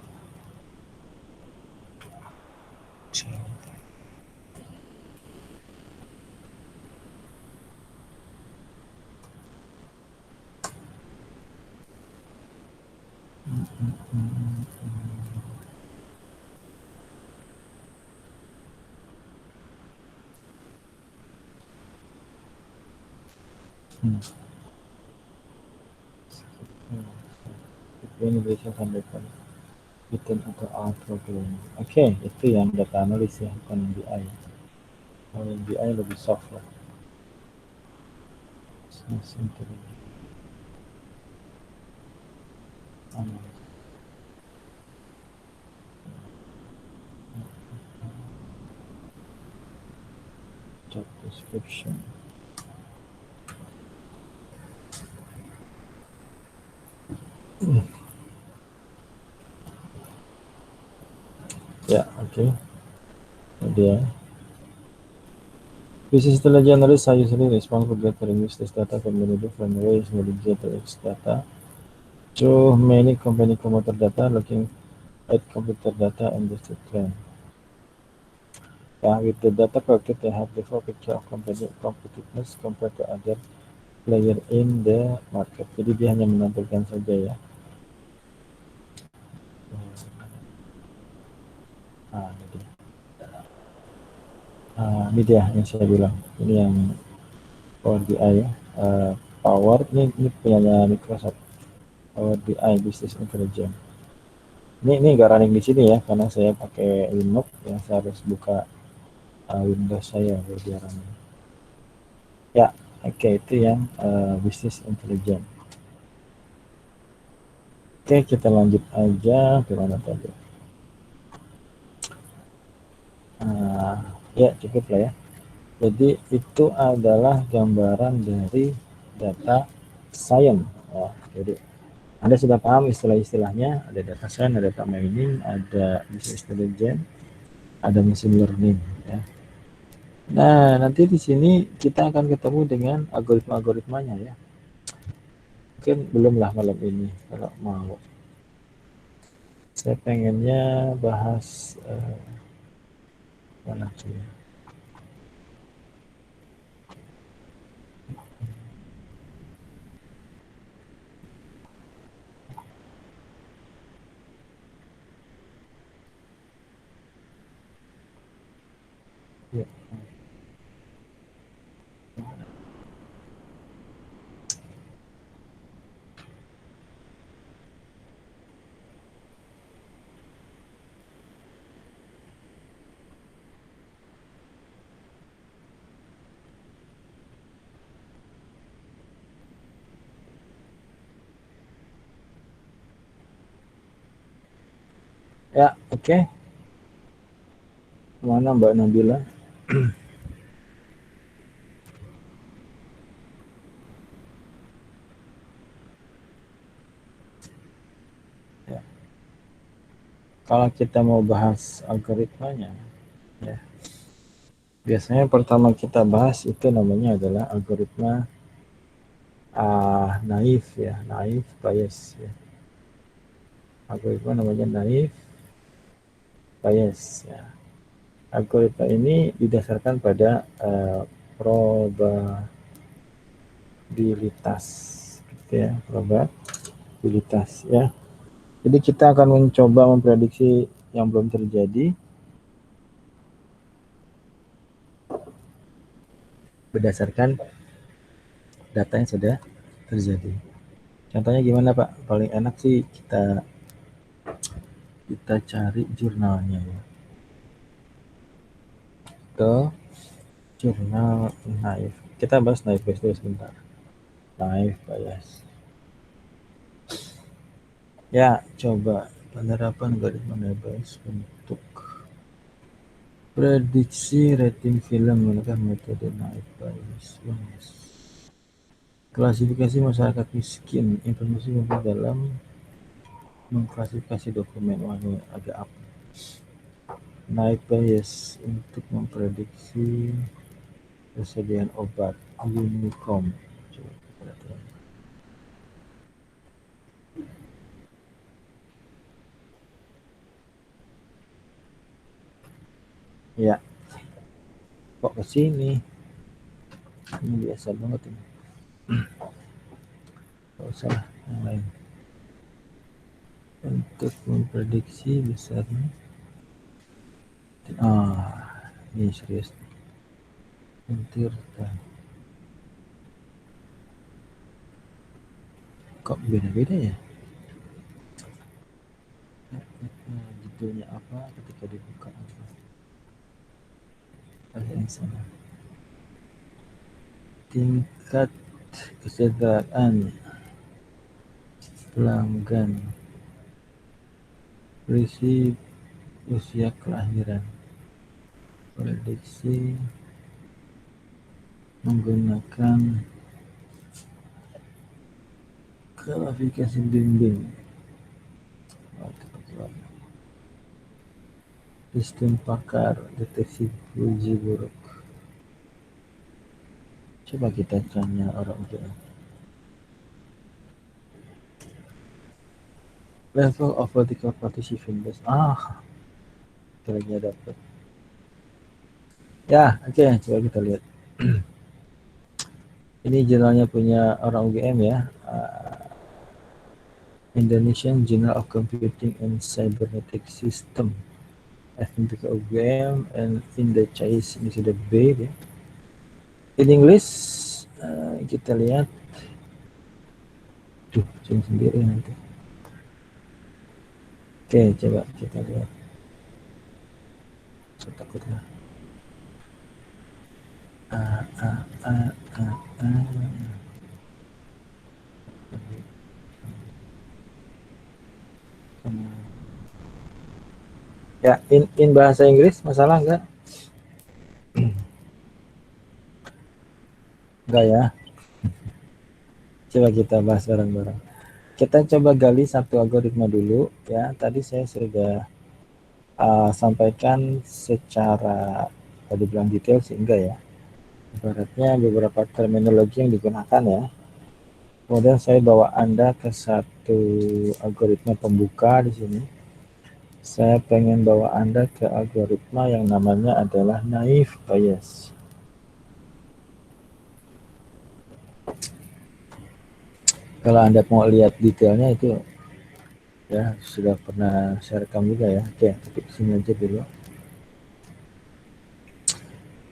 Ini bisa sampaikan Python atau R program. Oke, itu yang data analis ya, bukan yang BI. Kalau yang BI lebih soft lah. Job description. Ya, oke. Dia. Business intelligence analysts are usually responsible for gathering business data from many different ways, including GTX data. So many company computer data, looking at computer data and business trend. With the data collected, they have the full picture of company competitiveness compared to other player in the market. Jadi dia hanya menampilkan saja ya. Ini dia yang saya bilang. Ini yang Power BI ya. Power ini punyanya Microsoft. Power BI Business Intelligence. Ini nggak running di sini ya, karena saya pakai Linux ya, saya harus buka Windows saya biar running. Ya, oke, itu yang Business Intelligence. Oke, kita lanjut aja ke mana tadi. Ya, cukup lah ya. Jadi itu adalah gambaran dari data science. Ya, jadi Anda sudah paham istilah-istilahnya, ada data science, ada data mining, ada business intelligence, ada machine learning. Ya. Nah, nanti di sini kita akan ketemu dengan algoritma-algoritmanya ya. Mungkin belum lah malam ini kalau mau. Saya pengennya bahas mana tuh ya? Ya. Ya, oke. Mana Mbak Nabila? Ya. Kalau kita mau bahas algoritmanya, ya. Biasanya pertama kita bahas itu namanya adalah algoritma naive ya, naive bias ya. Algoritma namanya naive bias ya. Algoritma ini didasarkan pada probabilitas gitu ya, probabilitas ya. Jadi kita akan mencoba memprediksi yang belum terjadi berdasarkan data yang sudah terjadi. Contohnya gimana Pak? Paling enak sih kita cari jurnalnya ya. Ke jurnal Naive. Kita bahas Naive bias dulu sebentar. Naive bias. Ya, coba penerapan algoritma Naive bias untuk prediksi rating film menggunakan metode Naive bias. Klasifikasi masyarakat miskin, informasi dalam mengklasifikasi dokumen. Wah, ini agak up. Naive bias untuk memprediksi persediaan obat Unicom. Ya, kok ke sini? Ini biasa banget ini. Gak usah yang lain. Untuk memprediksi besarnya. Ini serius. Entirkan. Kok beda-beda ya? Judulnya apa ketika dibuka apa? Ada yang sama. Tingkat kesejahteraan pelanggan Berisi usia kelahiran. Prediksi menggunakan kualifikasi bimbing. Sistem pakar deteksi gizi buruk. Coba kita tanya orang UGM. Level of political participation base. Kita lagi dapat. Ya, oke, coba kita lihat. Ini jurnalnya punya orang UGM ya. Indonesian Journal of Computing and Cybernetics System. FMPK UGM and in the Chinese ini sudah B ya. In English kita lihat. Sendiri nanti. Oke, coba kita lihat. Saya takutlah. Ya, in bahasa Inggris masalah enggak? Enggak ya. Coba kita bahas bareng-bareng. Kita coba gali satu algoritma dulu ya. Tadi saya sudah sampaikan secara dibilang detail sehingga ya. Ibaratnya beberapa terminologi yang digunakan ya. Kemudian saya bawa Anda ke satu algoritma pembuka di sini. Saya pengen bawa Anda ke algoritma yang namanya adalah naive Bayes. Kalau Anda mau lihat detailnya itu ya sudah pernah saya rekam juga ya. Oke, tapi sini aja dulu.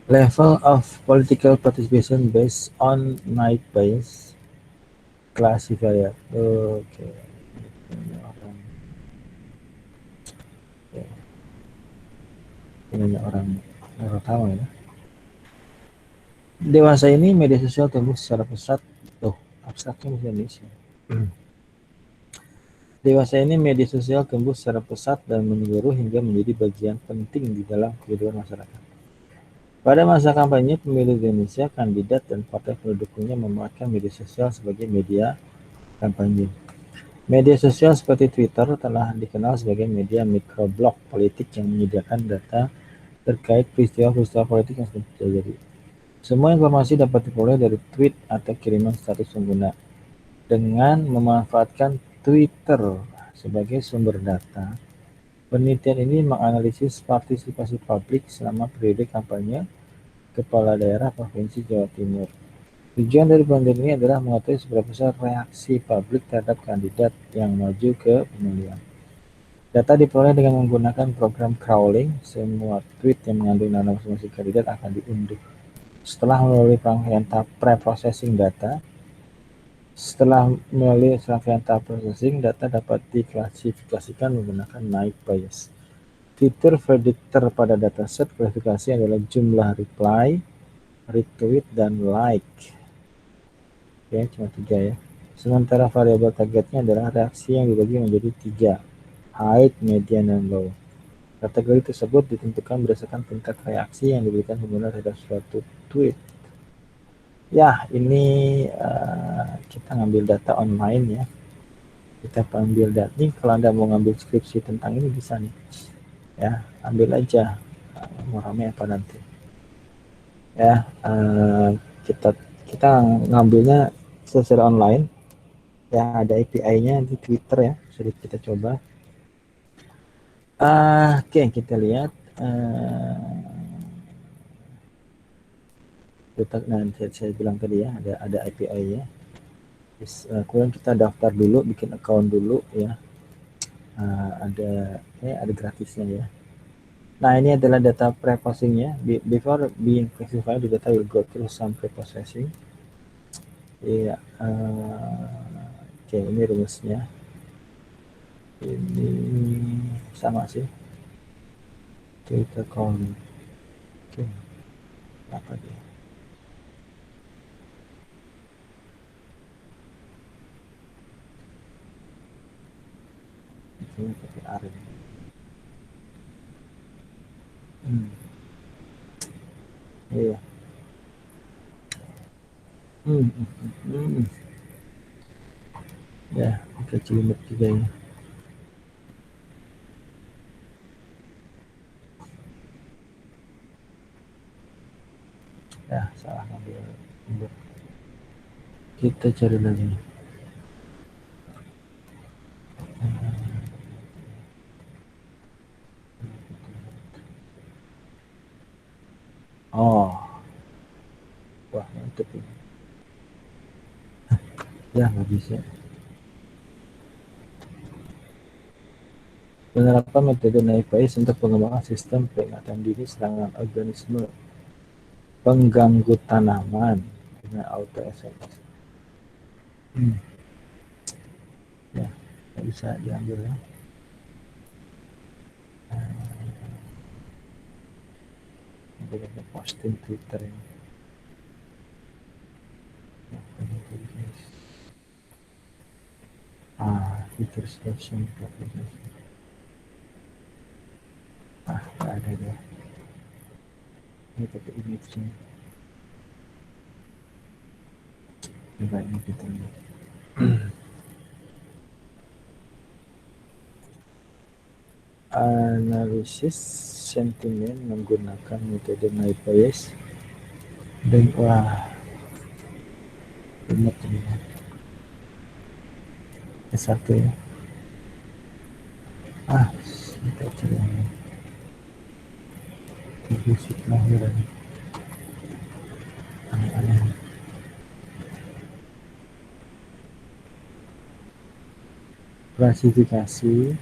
Level of political participation based on naive Bayes classifier. Oke. Ini orang tahu ya. Dewasa ini media sosial tumbuh secara pesat. Abstraknya bahasa Indonesia. Dewasa ini media sosial tumbuh secara pesat dan menyeluruh hingga menjadi bagian penting di dalam kehidupan masyarakat. Pada masa kampanye pemilu di Indonesia, kandidat dan partai pendukungnya memanfaatkan media sosial sebagai media kampanye. Media sosial seperti Twitter telah dikenal sebagai media microblog politik yang menyediakan data terkait peristiwa-peristiwa politik yang sedang terjadi. Semua informasi dapat diperoleh dari tweet atau kiriman status pengguna. Dengan memanfaatkan Twitter sebagai sumber data, penelitian ini menganalisis partisipasi publik selama periode kampanye Kepala Daerah Provinsi Jawa Timur. Tujuan dari penelitian ini adalah mengetahui seberapa besar reaksi publik terhadap kandidat yang maju ke pemilihan. Data diperoleh dengan menggunakan program crawling. Semua tweet yang mengandung nama masing-masing kandidat akan diunduh. Setelah melalui rangkaian tahap pre-processing data, data dapat diklasifikasikan menggunakan naive Bayes. Fitur prediktor pada dataset klasifikasi adalah jumlah reply, retweet, dan like. Oke, cuma 3 ya. Sementara variabel targetnya adalah reaksi yang dibagi menjadi 3, high, median, dan low. Kategori tersebut ditentukan berdasarkan tingkat reaksi yang diberikan pengguna terhadap suatu tweet. Ya, ini kita ngambil data online ya. Kita ambil data ini. Kalau Anda mau ngambil skripsi tentang ini bisa nih. Ya, ambil aja. Mau rame apa nanti. Ya, kita ngambilnya secara online. Ya, ada API-nya di Twitter ya. Sudah kita coba. Oke, kita lihat. Nanti saya bilang tadi ya, ada API-nya. Kemudian kita daftar dulu, bikin account dulu ya. Ada gratisnya ya. Nah, ini adalah data pre-processingnya. Before being classified, the data will go through some pre-processing. Iya. Oke, ini rumusnya. Ini sama sih. Kita call. Oke. Apa dia? Ini pakai ARIN. Iya. Ya, kita cilik juga ya. Ya, salah ngambil. Kita cari lagi. Oh, wah mantep ini. Ya, nggak bisa. Penerapan metode NIPS untuk pengembangan sistem peringatan dini serangan organisme pengganggu tanaman dengan auto SMS. Ya, nggak bisa diambil ya. Kita posting Twitter ini. Feature selection application. Nggak ada deh. Ini pakai image-nya. Coba ini kita lihat. Analisis sentimen menggunakan metode NIPS dan wah benar ini S1 ya. Kita cari yang musik lahiran aneh-aneh. Klasifikasi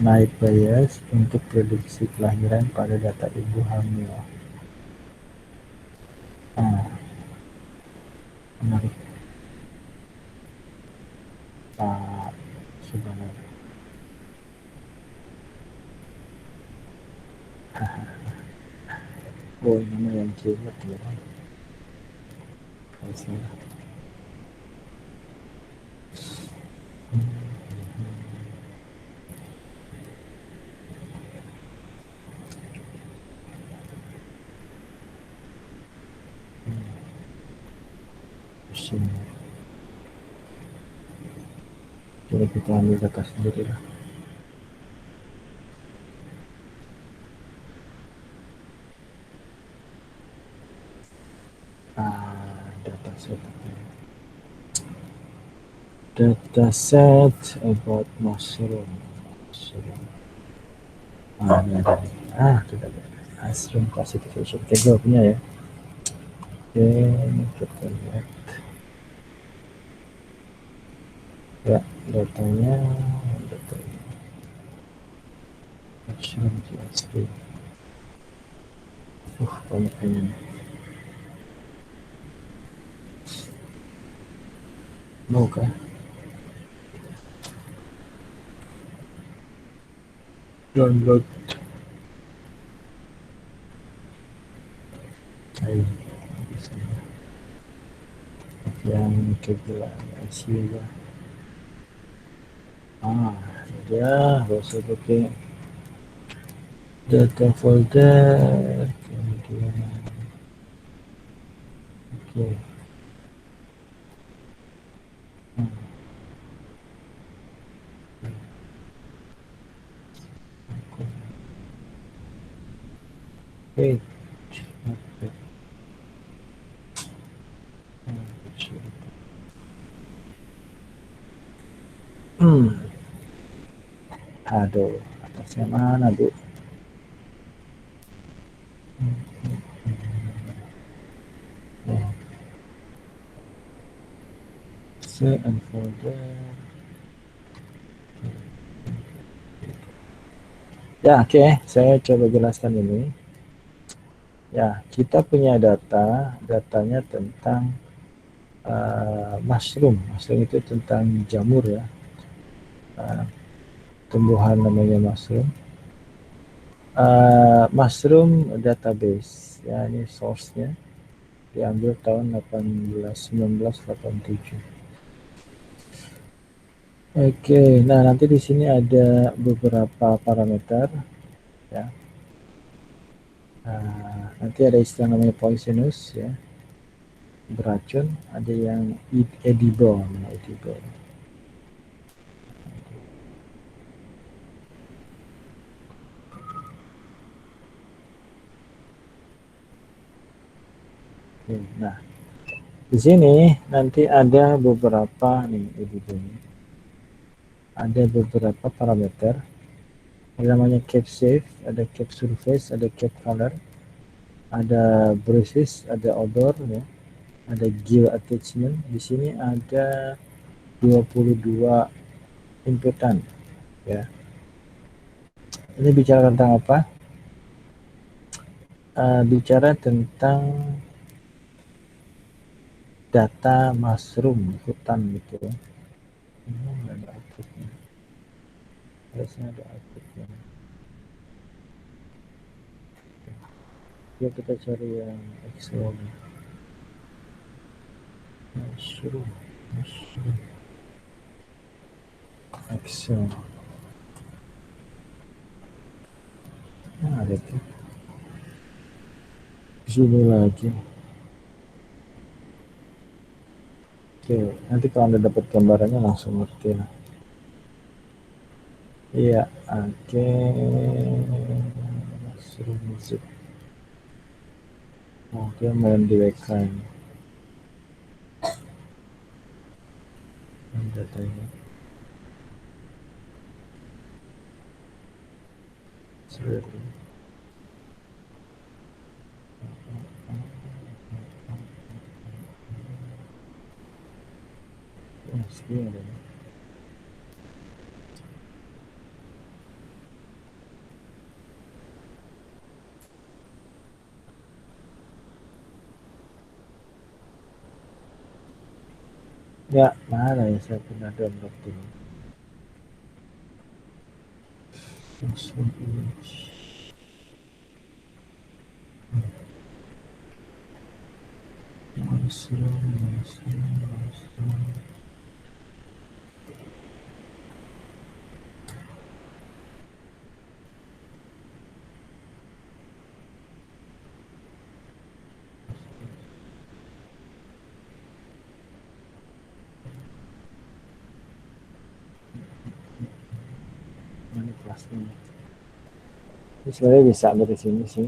NIPS untuk prediksi kelahiran pada data ibu hamil. Menarik. Pak Subhanallah. Oh, nama yang kilat ya. Salah. Coba kita ambil data sendiri lah. Dataset about mushroom. Ini ada. Tidak ada. Mushroom classification. Kita punya ya. Oke, kita lihat. Ya, datanya. Mushroom GSP. Banyak ini. Mau kah? Download. Ayo, bisa. Yang kegilaan Asia. Ya, bisa pakai data folder. Kemudian, oke. Page. Aduh, atasnya mana, Bu? Save and folder. Ya, oke. Saya coba jelaskan ini. Ya, kita punya datanya tentang mushroom. Mushroom itu tentang jamur ya. Tumbuhan namanya mushroom. Mushroom database. Ya, ini source-nya diambil tahun 1987. Oke, nah nanti di sini ada beberapa parameter ya. Nanti ada istilah namanya poisonous ya, beracun, ada yang edible, edible. Nah, di sini nanti ada beberapa nih edible. Ada beberapa parameter. Ada namanya cap shape, ada cap surface, ada cap color, ada breathes, ada odor ya, ada gear attachment. Di sini ada 22 inputan ya. Ini bicara tentang apa? Bicara tentang data mushroom hutan gitu ya. Ini ada outputnya, harusnya ada outputnya. Yuk kita cari yang Excel. Mushroom, mushroom, Excel. Nah, ada tuh. Sini lagi. Oke, nanti kalau Anda dapat gambarannya langsung ngerti lah. Iya, oke. Mushroom musik. Oke, main di WK ini. Datanya. Seperti segini ada. Ya, mana ya saya pernah download ini. Mushroom image. Mushroom, mushroom, mushroom. Mana kelasnya? Ini sebenarnya bisa dari sini sih.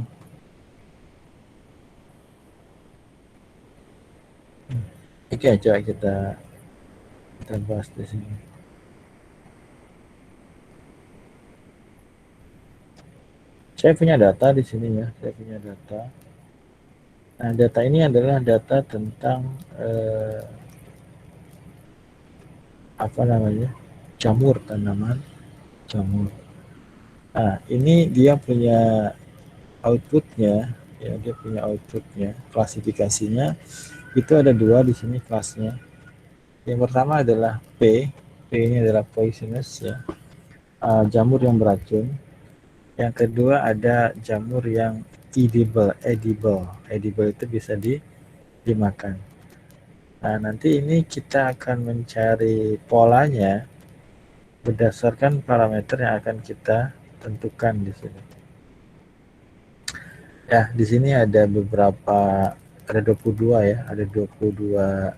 Oke, coba kita bahas di sini. Saya punya data di sini ya, saya punya data. Nah, data ini adalah data tentang apa namanya, jamur tanaman, jamur. Nah, ini dia punya outputnya, ya dia punya outputnya, klasifikasinya itu ada dua di sini kelasnya. Yang pertama adalah P ini adalah poisonous ya, jamur yang beracun. Yang kedua ada jamur yang edible itu bisa dimakan. Nah, nanti ini kita akan mencari polanya berdasarkan parameter yang akan kita tentukan di sini. Ya, di sini ada beberapa, ada 22 ya, ada 22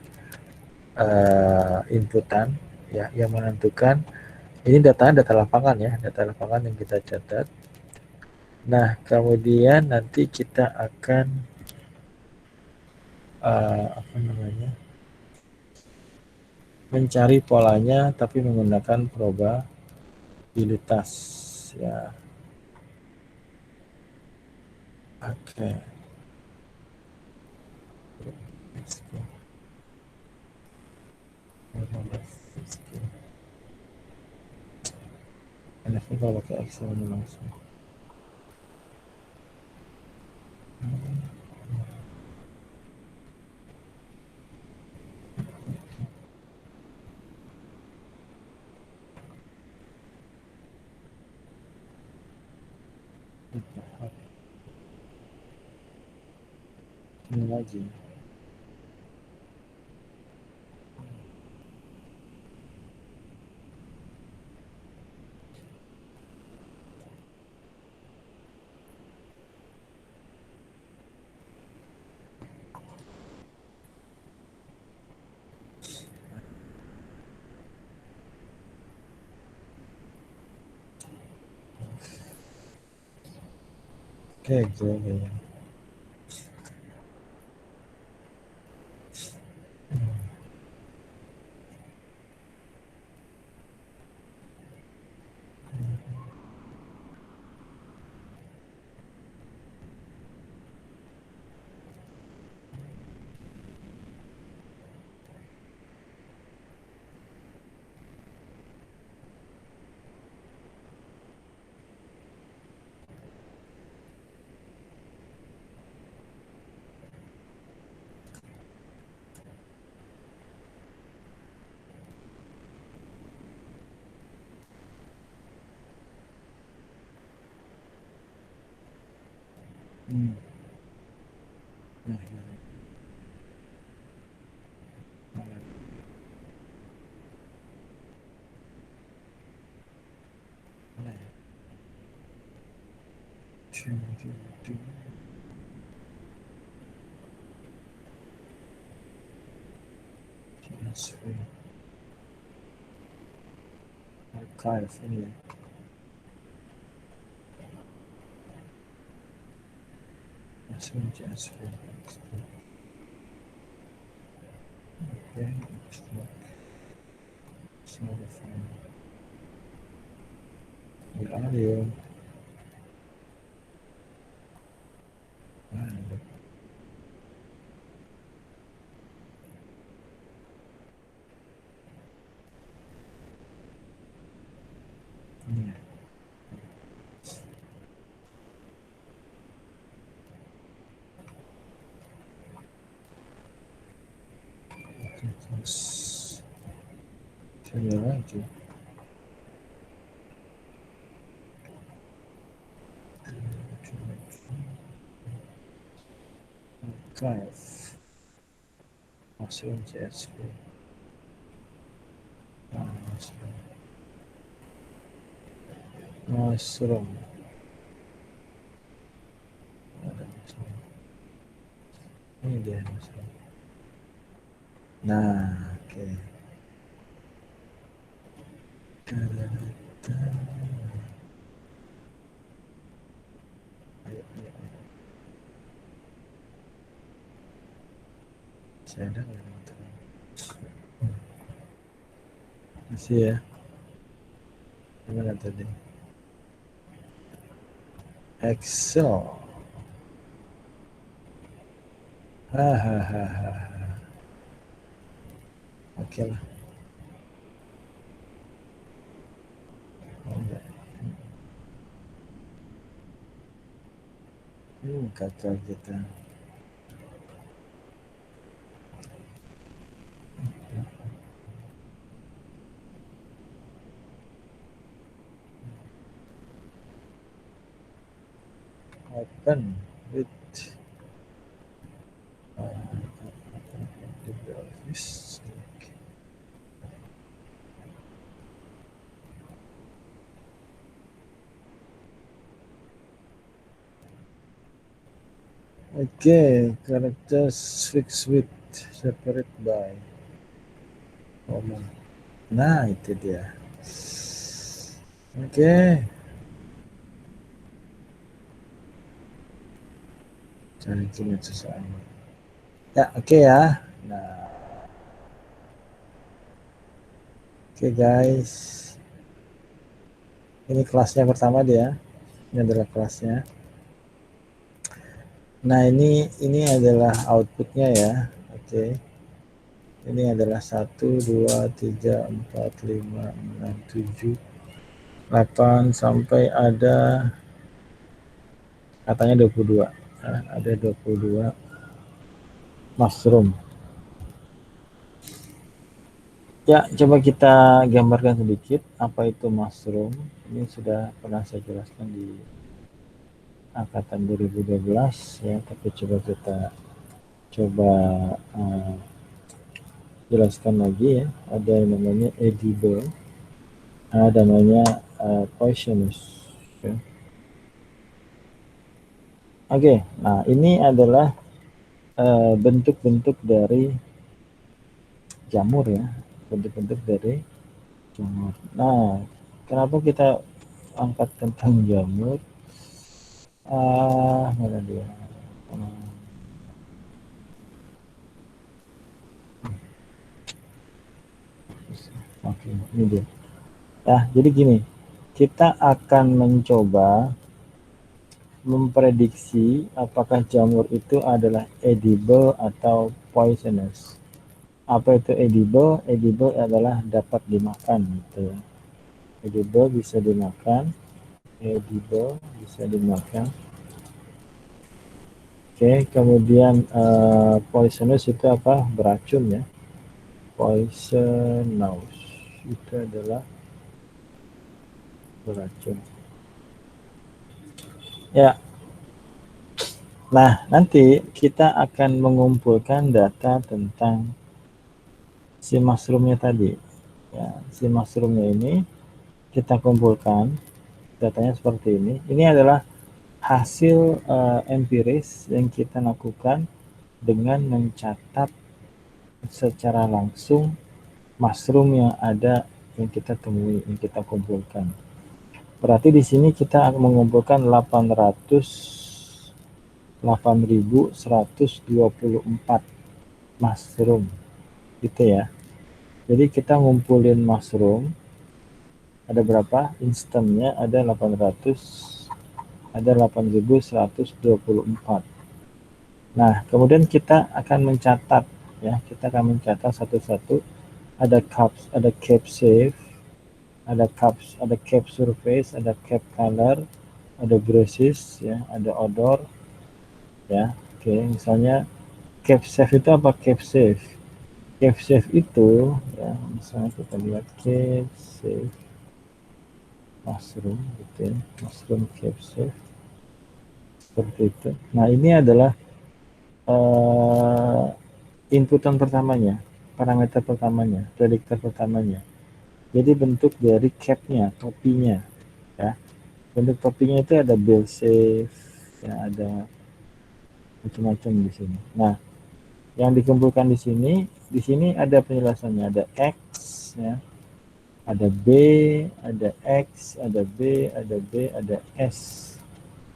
inputan ya yang menentukan. Ini data lapangan ya, data lapangan yang kita catat. Nah, kemudian nanti kita akan apa namanya, mencari polanya tapi menggunakan probabilitas ya. Oke. Enaknya kalau pakai Excel ini langsung. Ini lagi. Okay, exactly. Hmm. Nah, nah, nah. Two, two, two. Transfer. Archive ini ya. Transfer, transfer. Okay, export. Small file. The audio. Ah, ini ya. Terus saya lagi. Archive. Masuk CSV. Mushroom. Mushroom. Ada mushroom. Ini dia mushroom. Nah, oke. Okay. Ayo, ayo, ayo. Saya ada nggak teman-teman? Masih ya? Gimana tadi? Excel. Hahaha. Oke lah. Oh, enggak. Kacau kita. Open with LibreOffice. Oke, characters fixed with separate by comma. Nah, itu dia. Oke. Cari kimia sesuatu. Ya, oke ya. Nah, oke guys. Ini kelasnya pertama dia. Ini adalah kelasnya. Nah, ini adalah outputnya ya. Oke. Ini adalah 1, 2, 3, 4, 5, 6, 7, 8 sampai ada katanya 22. Nah, ada 22 mushroom. Ya, coba kita gambarkan sedikit apa itu mushroom. Ini sudah pernah saya jelaskan di angkatan 2012 ya, tapi coba kita jelaskan lagi ya. Ada yang namanya edible, ada namanya poisonous. Ya. Oke, nah ini adalah bentuk-bentuk dari jamur ya, bentuk-bentuk dari jamur. Nah, kenapa kita angkat tentang jamur? Mana dia? Oke, ini dia. Ya, jadi gini, kita akan mencoba memprediksi apakah jamur itu adalah edible atau poisonous. Apa itu edible? Edible adalah dapat dimakan gitu ya. Edible bisa dimakan, edible bisa dimakan. Oke, kemudian poisonous itu apa? Beracun ya. Poisonous itu adalah beracun. Ya, nah nanti kita akan mengumpulkan data tentang si mushroomnya tadi. Ya, si mushroomnya ini kita kumpulkan datanya seperti ini. Ini adalah hasil empiris yang kita lakukan dengan mencatat secara langsung mushroom yang ada yang kita temui, yang kita kumpulkan. Berarti di sini kita akan mengumpulkan 8.124 mushroom gitu ya. Jadi kita ngumpulin mushroom ada berapa? Instannya ada 8.124. Nah, kemudian kita akan mencatat ya, kita akan mencatat satu-satu. Ada cups, ada cap shape, ada cups, ada cap surface, ada cap color, ada brushes ya, ada odor ya. Oke, misalnya cap shape itu apa? Cap shape. Cap shape itu ya, misalnya kita lihat cap shape mushroom gitu ya, mushroom cap shape seperti itu. Nah, ini adalah inputan pertamanya, parameter pertamanya, prediktor pertamanya. Jadi bentuk dari capnya, topinya, ya. Bentuk topinya itu ada bell shape, ya, ada macam-macam di sini. Nah, yang dikumpulkan di sini ada penjelasannya, ada X, ya, ada B, ada X, ada B, ada B, ada S.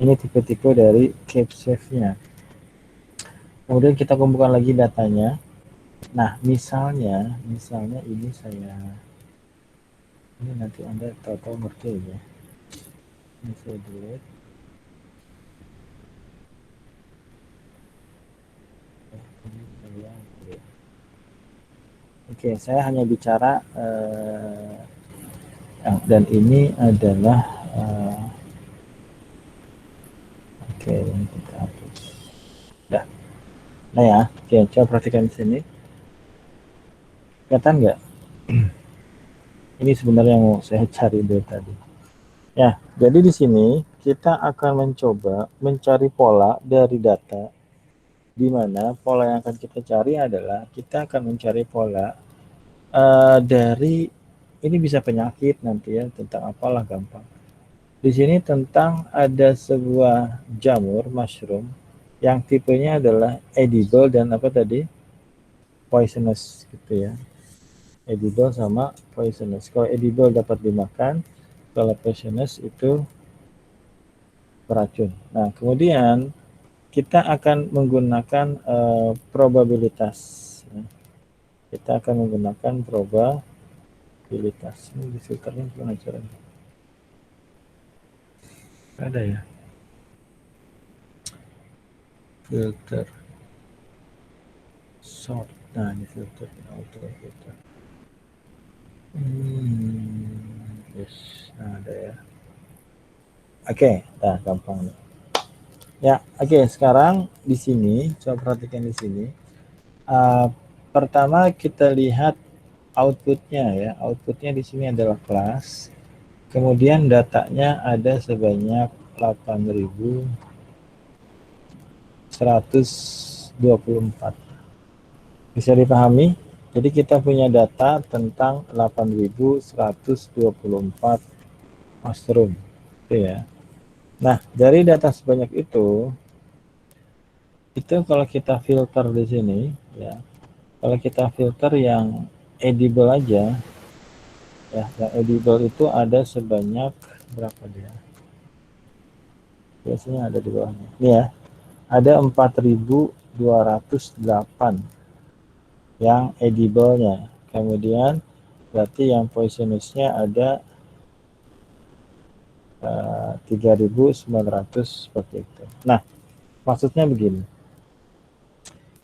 Ini tipe-tipe dari cap shape-nya. Kemudian kita kumpulkan lagi datanya. Nah, misalnya ini ini nanti Anda tahu-tahu ngerti ya. Ini saya delete. Oke, saya hanya bicara dan ini adalah oke, ini kita hapus. Dah. Nah ya, oke, coba perhatikan di sini. Kelihatan nggak? Ini sebenarnya yang mau saya cari dari tadi. Ya, jadi di sini kita akan mencoba mencari pola dari data, di mana pola yang akan kita cari adalah kita akan mencari pola dari ini bisa penyakit nanti ya, tentang apalah gampang. Di sini tentang ada sebuah jamur mushroom yang tipenya adalah edible dan apa tadi? Poisonous gitu ya. Edible sama poisonous. Kalau edible dapat dimakan, kalau poisonous itu beracun. Nah, kemudian kita akan menggunakan probabilitas. Kita akan menggunakan probabilitas. Ini di filternya gimana caranya? Ada ya? Filter. Sort. Nah, ini filter. Auto filter. Yes. Nah, ada ya. Oke, nah gampang nih. Ya, oke. Sekarang di sini, coba perhatikan di sini. Pertama kita lihat outputnya ya. Outputnya di sini adalah kelas. Kemudian datanya ada sebanyak 8.124. Bisa dipahami? Jadi kita punya data tentang 8.124 mushroom. Itu ya. Nah, dari data sebanyak itu kalau kita filter di sini ya. Kalau kita filter yang edible aja ya, yang edible itu ada sebanyak berapa dia? biasanya ada di bawahnya. Ini ya, ada 4.208 yang edible-nya. Kemudian berarti yang poisonous-nya ada 3.900 seperti itu. Nah, maksudnya begini.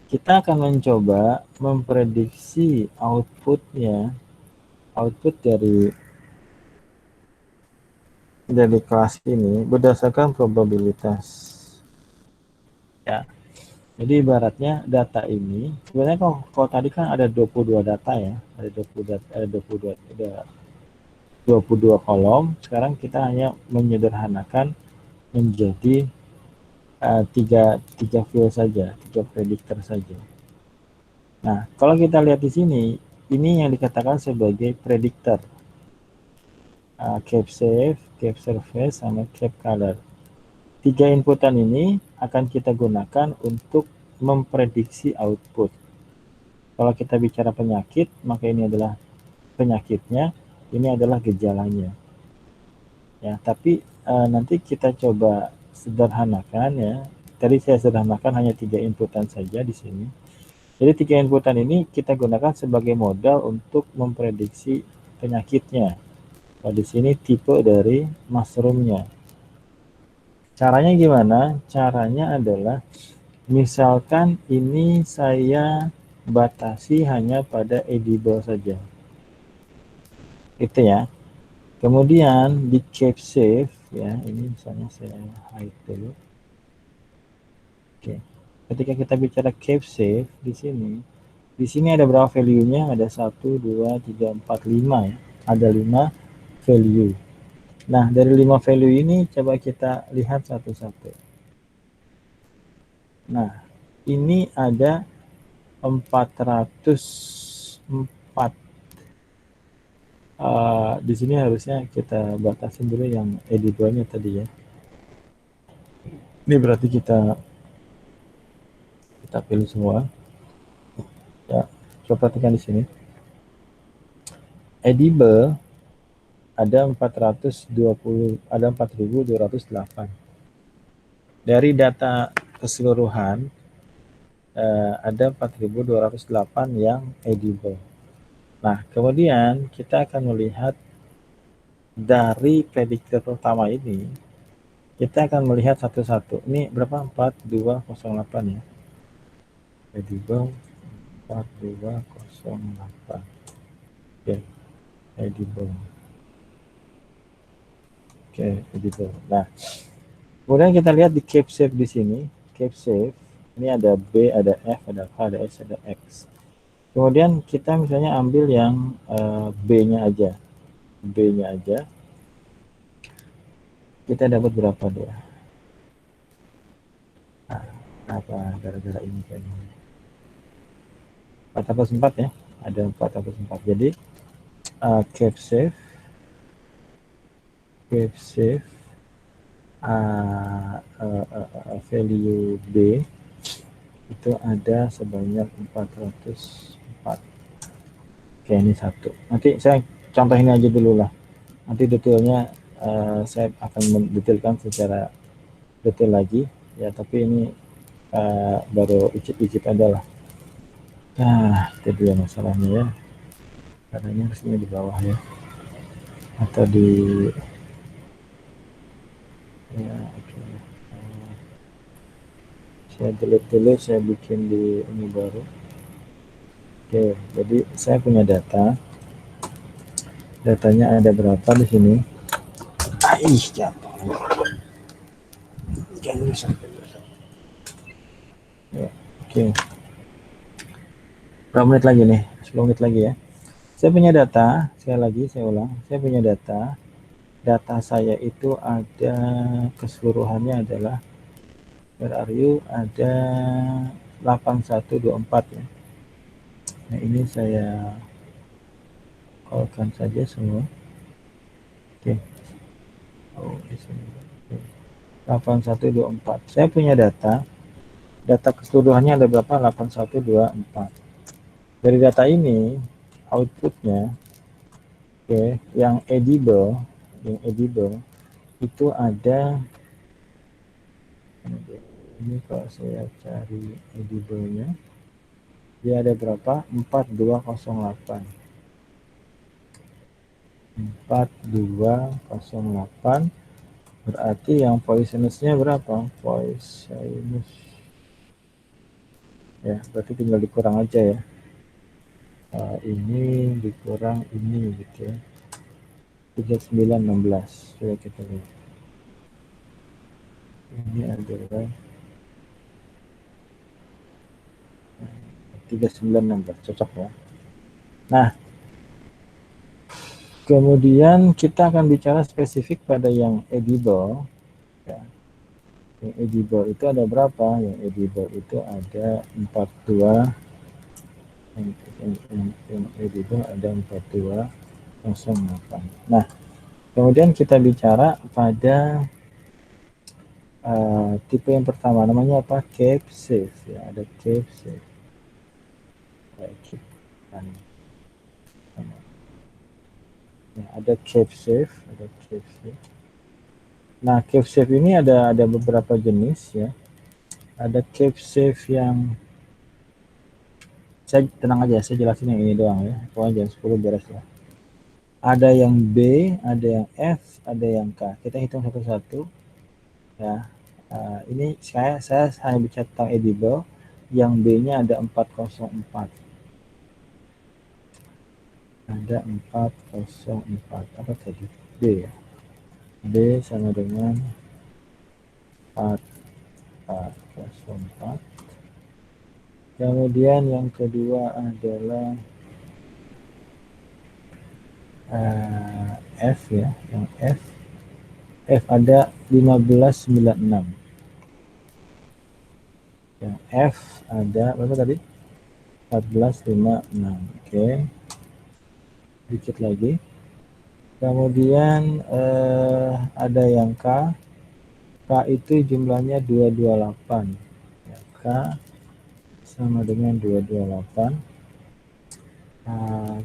Kita akan mencoba memprediksi outputnya, output dari kelas ini berdasarkan probabilitas. Ya. Jadi ibaratnya data ini sebenarnya kalau tadi kan ada 22 data ya, ada 22 kolom. Sekarang kita hanya menyederhanakan menjadi tiga field saja, 3 prediktor saja. Nah, kalau kita lihat di sini, ini yang dikatakan sebagai prediktor. Cap Save, Cap Surface, sama Cap Color. 3 inputan ini akan kita gunakan untuk memprediksi output. Kalau kita bicara penyakit, maka ini adalah penyakitnya, ini adalah gejalanya. Ya, tapi nanti kita coba sederhanakan ya. Tadi saya sederhanakan hanya 3 inputan saja di sini. Jadi 3 inputan ini kita gunakan sebagai modal untuk memprediksi penyakitnya. Nah, di sini tipe dari mushroomnya. Caranya gimana? Caranya adalah misalkan ini saya batasi hanya pada edible saja. Itu ya. Kemudian di Cap Save ya, ini misalnya saya hide dulu. Oke. Ketika kita bicara Cap Save di sini ada berapa value-nya? Ada 1 2 3 4 5 ya. Ada 5 value. Nah, dari 5 value ini coba kita lihat satu-satu. Nah, ini ada 404. Di sini harusnya kita batasin dulu yang edible-nya tadi ya. Ini berarti kita pilih semua. Ya, coba perhatikan di sini. Edible ada 4.208. Dari data keseluruhan ada 4.208 yang edible. Nah, kemudian kita akan melihat dari prediktor pertama ini, kita akan melihat satu-satu. Ini berapa? 4208 ya. Edible 4208. Oke, edible. Oke, edible. Nah, kemudian kita lihat di Cap Save di sini. Cap Save, ini ada B, ada F, ada K, ada S, ada X. Kemudian kita misalnya ambil yang B-nya aja. B-nya aja. Kita dapat berapa dia? Nah, apa gara-gara ini kayaknya. 404 ya. Ada 404. Jadi Cap Save value B itu ada sebanyak 404. Oke, ini satu. Nanti saya contohin aja dulu lah. Nanti detailnya saya akan mendetailkan secara detail lagi ya, tapi ini baru icip-icip aja lah. Nah, itu dia masalahnya ya. Katanya harusnya di bawah ya, atau di ya, oke. Saya delete dulu, saya bikin di ini baru. Oke, jadi saya punya datanya ada berapa di sini. Jatuh ya, oke. Berapa menit lagi nih? 10 menit lagi ya. Saya punya data, sekali lagi saya ulang, saya punya data saya itu ada keseluruhannya adalah ada 8124 ya. Nah, ini saya callkan saja semua. Oke. Oh, di sini. 8124. Saya punya data keseluruhannya ada berapa? 8124. Dari data ini outputnya yang edible itu ada Ini kalau saya cari edible-nya, dia ada berapa? 4208. 4208 berarti yang poisonous-nya berapa? Poisonous ya, berarti tinggal dikurang aja ya. Ini dikurang ini gitu ya. 3916. Coba kita lihat. Ini adalah 3916, cocok ya. Nah, kemudian kita akan bicara spesifik pada yang edible. Ya. Yang edible itu ada berapa? Yang edible itu ada 42. Yang edible ada 4208. Nah, kemudian kita bicara pada tipe yang pertama, namanya apa? Cape safe ya, ada cape safe. Ya, ada cape safe, ada cape safe. Nah, cape safe ini ada beberapa jenis ya. Ada cape safe yang saya tenang aja, saya jelasin yang ini doang ya. Pokoknya jam 10 beres lah. Ada yang B, ada yang F, ada yang K. Kita hitung satu-satu ya. Ini saya hanya bicara tentang edible. Yang B-nya ada 404. Ada 404. Apa tadi? B ya. B sama dengan 404. Kemudian yang kedua adalah F ya, yang F ada 1596. Yang F ada berapa tadi? 1456. Oke. Dikit lagi. Kemudian ada yang K. K itu jumlahnya 228. Ya, K sama dengan 228.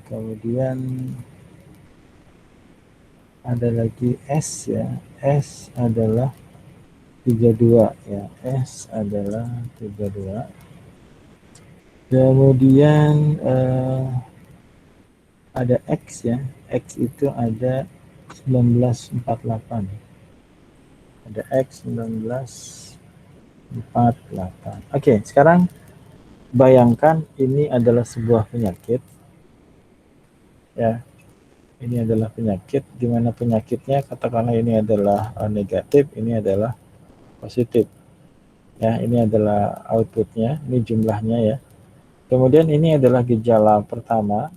Kemudian ada lagi S ya. S adalah 32 ya. S adalah 32. Kemudian ada X ya. X itu ada 1948. Ada X 1948. Oke, sekarang bayangkan ini adalah sebuah penyakit ya. Ini adalah penyakit di mana penyakitnya katakanlah ini adalah negatif, ini adalah positif. Ya, ini adalah outputnya, ini jumlahnya ya. Kemudian ini adalah gejala pertama.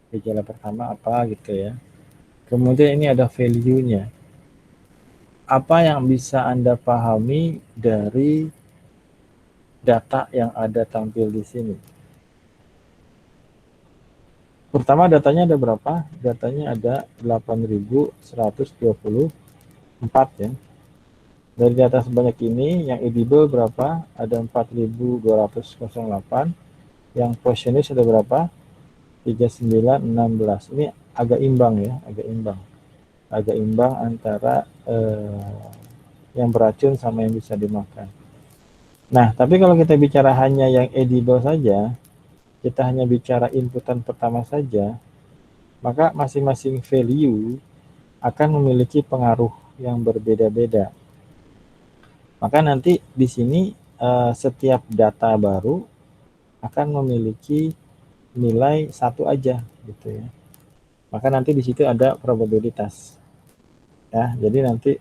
Gejala pertama apa gitu ya. Kemudian ini ada value-nya. Apa yang bisa Anda pahami dari data yang ada tampil di sini? Pertama datanya ada berapa? Datanya ada 8.124 ya. Dari data sebanyak ini yang edible berapa? Ada 4.208. Yang poisonous ada berapa? 3916. Ini agak imbang ya, agak imbang. Agak imbang antara yang beracun sama yang bisa dimakan. Nah, tapi kalau kita bicara hanya yang edible saja, kita hanya bicara inputan pertama saja, maka masing-masing value akan memiliki pengaruh yang berbeda-beda. Maka nanti di sini setiap data baru akan memiliki nilai satu aja gitu ya. Maka nanti di situ ada probabilitas. Ya, jadi nanti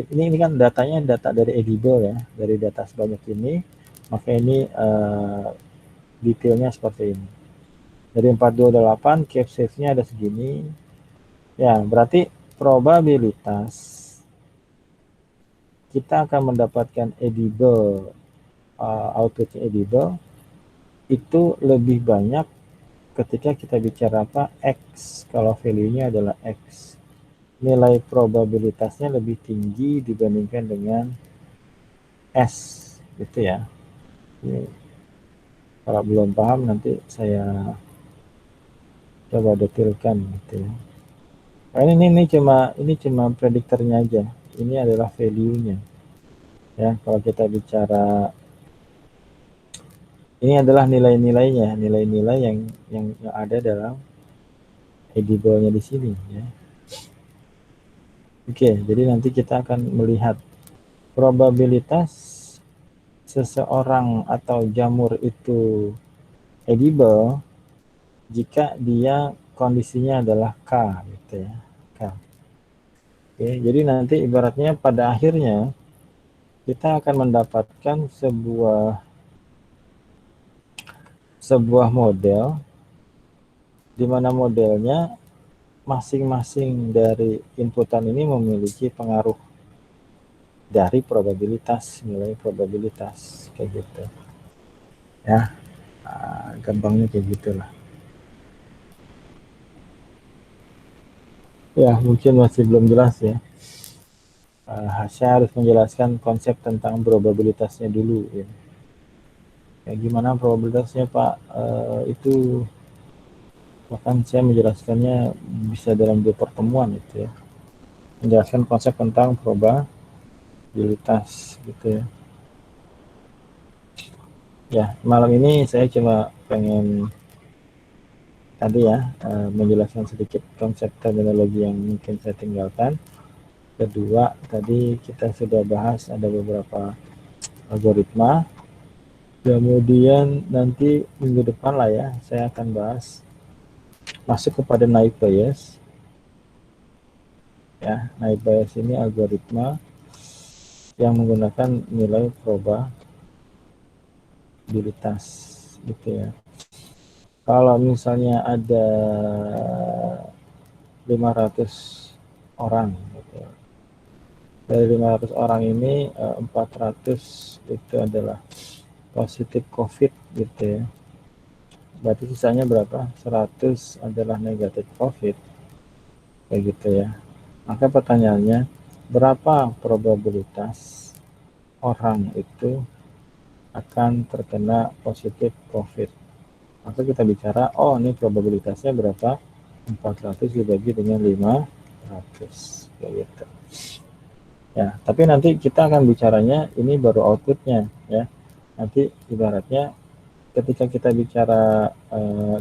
ini kan datanya data dari edible ya, dari data sebanyak ini, maka ini detailnya seperti ini. Dari 428 cap save-nya ada segini. Ya, berarti probabilitas kita akan mendapatkan edible, outputnya edible itu lebih banyak ketika kita bicara apa? X. Kalau value-nya adalah X. Nilai probabilitasnya lebih tinggi dibandingkan dengan S gitu ya. Ini, kalau belum paham nanti saya coba detailkan gitu ya. Nah, ini cuma prediktornya aja. Ini adalah value-nya. Ya, kalau kita bicara ini adalah nilai-nilainya, nilai-nilai yang ada dalam edible-nya di sini ya. Oke, jadi nanti kita akan melihat probabilitas seseorang atau jamur itu edible jika dia kondisinya adalah K gitu ya. K. Oke, jadi nanti ibaratnya pada akhirnya kita akan mendapatkan sebuah model di mana modelnya masing-masing dari inputan ini memiliki pengaruh dari probabilitas, nilai probabilitas kayak gitu ya. Gampangnya kayak gitulah ya. Mungkin masih belum jelas ya. Saya harus menjelaskan konsep tentang probabilitasnya dulu ya. Ya gimana probabilitasnya Pak? Itu bahkan saya menjelaskannya bisa dalam 2 pertemuan itu ya, menjelaskan konsep tentang probabilitas gitu ya. Ya malam ini saya cuma pengen tadi ya menjelaskan sedikit konsep terminologi yang mungkin saya tinggalkan. Kedua, tadi kita sudah bahas ada beberapa algoritma. Kemudian nanti minggu depan lah ya, saya akan bahas masuk kepada naive Bayes. Ya, naive Bayes ini algoritma yang menggunakan nilai probabilitas gitu ya. Kalau misalnya ada 500 orang gitu ya. Dari 500 orang ini 400 itu adalah positif COVID gitu ya. Berarti sisanya berapa? 100 adalah negatif COVID kayak gitu ya. Maka pertanyaannya, berapa probabilitas orang itu akan terkena positif COVID? Maka kita bicara, oh ini probabilitasnya berapa? 400 dibagi dengan 500 kayak gitu. Ya, tapi nanti kita akan bicaranya ini baru outputnya ya. Nanti ibaratnya ketika kita bicara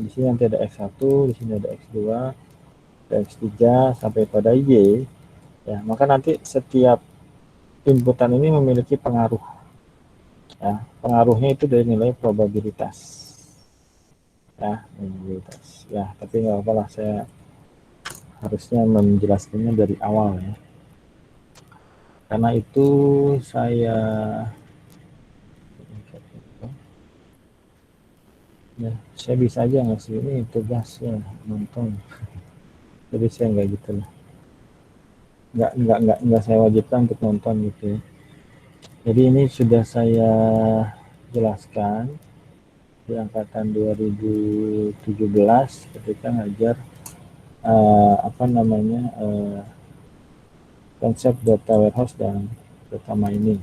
di sini nanti ada X1, di sini ada X2, ada X3 sampai pada Y ya, maka nanti setiap inputan ini memiliki pengaruh ya. Pengaruhnya itu dari nilai probabilitas ya, probabilitas ya. Tapi nggak apa-apa lah, saya harusnya menjelaskannya dari awal ya, karena itu saya ya, saya bisa aja ngasih ini tugasnya nonton, jadi saya nggak gitu lah, nggak saya wajibkan untuk nonton gitu ya. Jadi ini sudah saya jelaskan di angkatan 2017 ketika ngajar apa namanya konsep data warehouse dan data mining.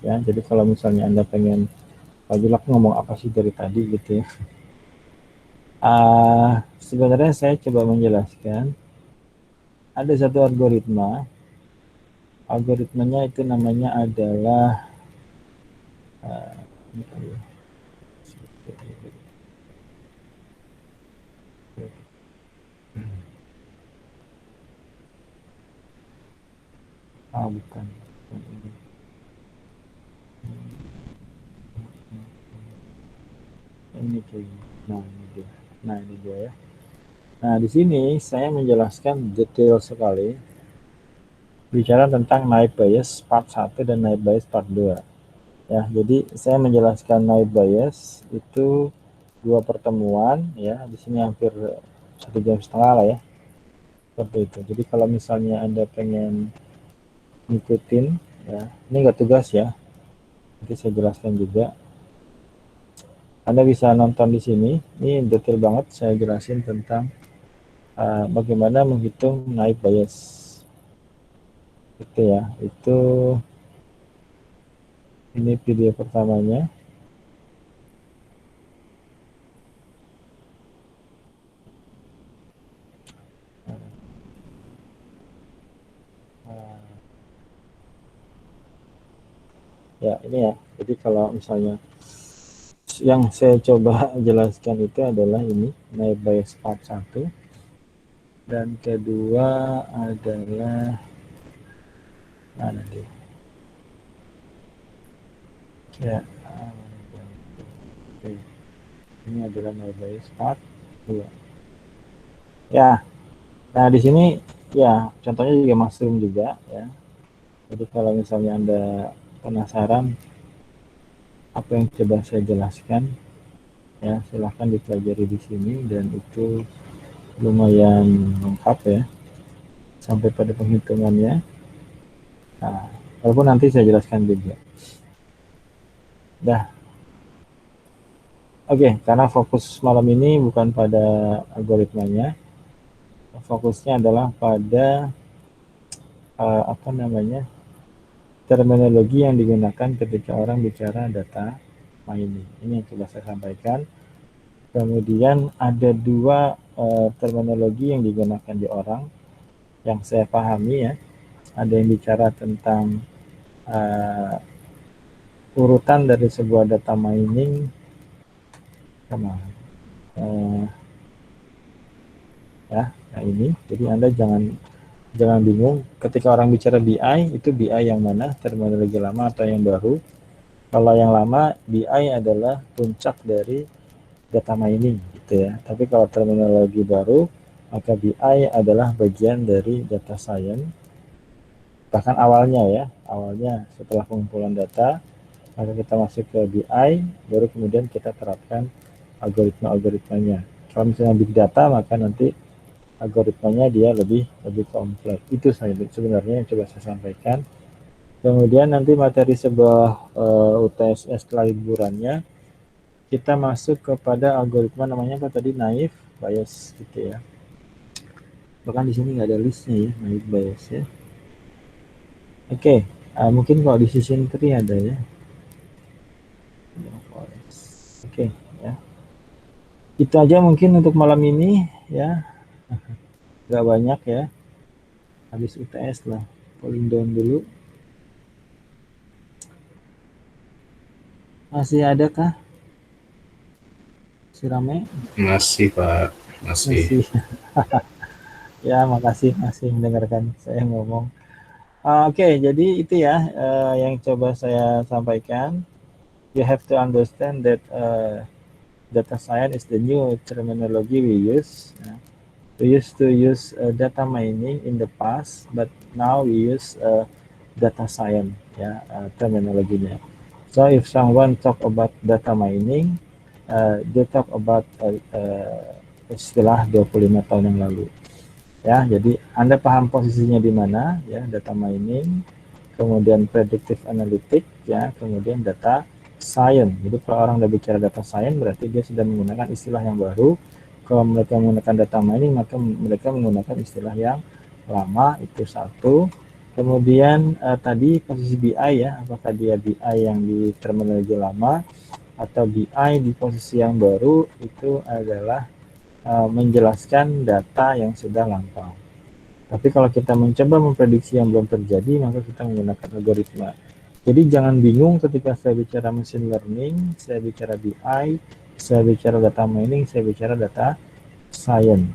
Ya, jadi kalau misalnya Anda pengen Pak ngomong apa sih dari tadi gitu ya. Sebenarnya saya coba menjelaskan ada satu algoritmanya itu namanya adalah bukan ini kayaknya. Nah ini dia ya. Nah di sini saya menjelaskan detail sekali bicara tentang naive Bayes part 1 dan naive Bayes part 2 ya. Jadi saya menjelaskan naive Bayes itu 2 pertemuan ya, di sini hampir 1,5 jam lah ya, seperti itu. Jadi kalau misalnya Anda pengen ngikutin ya, ini enggak tugas ya, nanti saya jelaskan juga. Anda bisa nonton di sini, ini detail banget saya jelasin tentang bagaimana menghitung naive Bayes itu ya. Itu ini video pertamanya. Ya, ini ya. Jadi kalau misalnya yang saya coba jelaskan itu adalah ini naive Bayes part 1 dan kedua adalah mana dia? Ya, oke. Ini adalah naive Bayes part 2. Ya, nah di sini ya contohnya juga mushroom juga ya. Jadi kalau misalnya Anda penasaran apa yang coba saya jelaskan, ya silahkan dipelajari di sini dan itu lumayan lengkap ya sampai pada penghitungannya. Nah, walaupun nanti saya jelaskan juga. Dah, oke, karena fokus malam ini bukan pada algoritmanya, fokusnya adalah pada apa namanya terminologi yang digunakan ketika orang bicara data mining. Ini yang coba saya sampaikan. Kemudian ada dua terminologi yang digunakan di orang yang saya pahami ya. Ada yang bicara tentang urutan dari sebuah data mining, ya. Nah ini, jadi Anda jangan bingung ketika orang bicara BI itu BI yang mana, terminologi lama atau yang baru. Kalau yang lama BI adalah puncak dari data mining gitu ya. Tapi kalau terminologi baru maka BI adalah bagian dari data science. Bahkan awalnya setelah pengumpulan data maka kita masuk ke BI baru kemudian kita terapkan algoritma-algoritmanya. Kalau misalnya big data maka nanti algoritmanya dia lebih kompleks. Itu saya sebenarnya yang coba saya sampaikan. Kemudian nanti materi sebuah UTS setelah liburannya kita masuk kepada algoritma namanya apa tadi, naive Bayes gitu ya. Bahkan di sini nggak ada listnya ya, naive Bayes ya. Oke, mungkin kalau di season 3 ada ya. Oke ya. Itu aja mungkin untuk malam ini ya. Nggak banyak ya. Habis UTS lah. Polling down dulu. Masih ada kah? Si Rame? Masih Pak, masih. Ya, makasih masih mendengarkan saya ngomong. Oke, jadi itu ya yang coba saya sampaikan. You have to understand that data science is the new terminology we use. We used to use data mining in the past, but now we use data science ya terminologinya. So if someone talk about data mining, they talk about istilah 25 tahun yang lalu. Ya, jadi Anda paham posisinya di mana ya, data mining, kemudian predictive analytics ya, kemudian data science. Jadi kalau orang udah bicara data science berarti dia sudah menggunakan istilah yang baru. Kalau mereka menggunakan data mining maka mereka menggunakan istilah yang lama, itu satu. Kemudian tadi posisi BI ya, apakah dia BI yang di terminologi lama atau BI di posisi yang baru, itu adalah menjelaskan data yang sudah lampau. Tapi kalau kita mencoba memprediksi yang belum terjadi, maka kita menggunakan algoritma. Jadi jangan bingung ketika saya bicara machine learning, saya bicara BI, saya bicara data mining, saya bicara data science.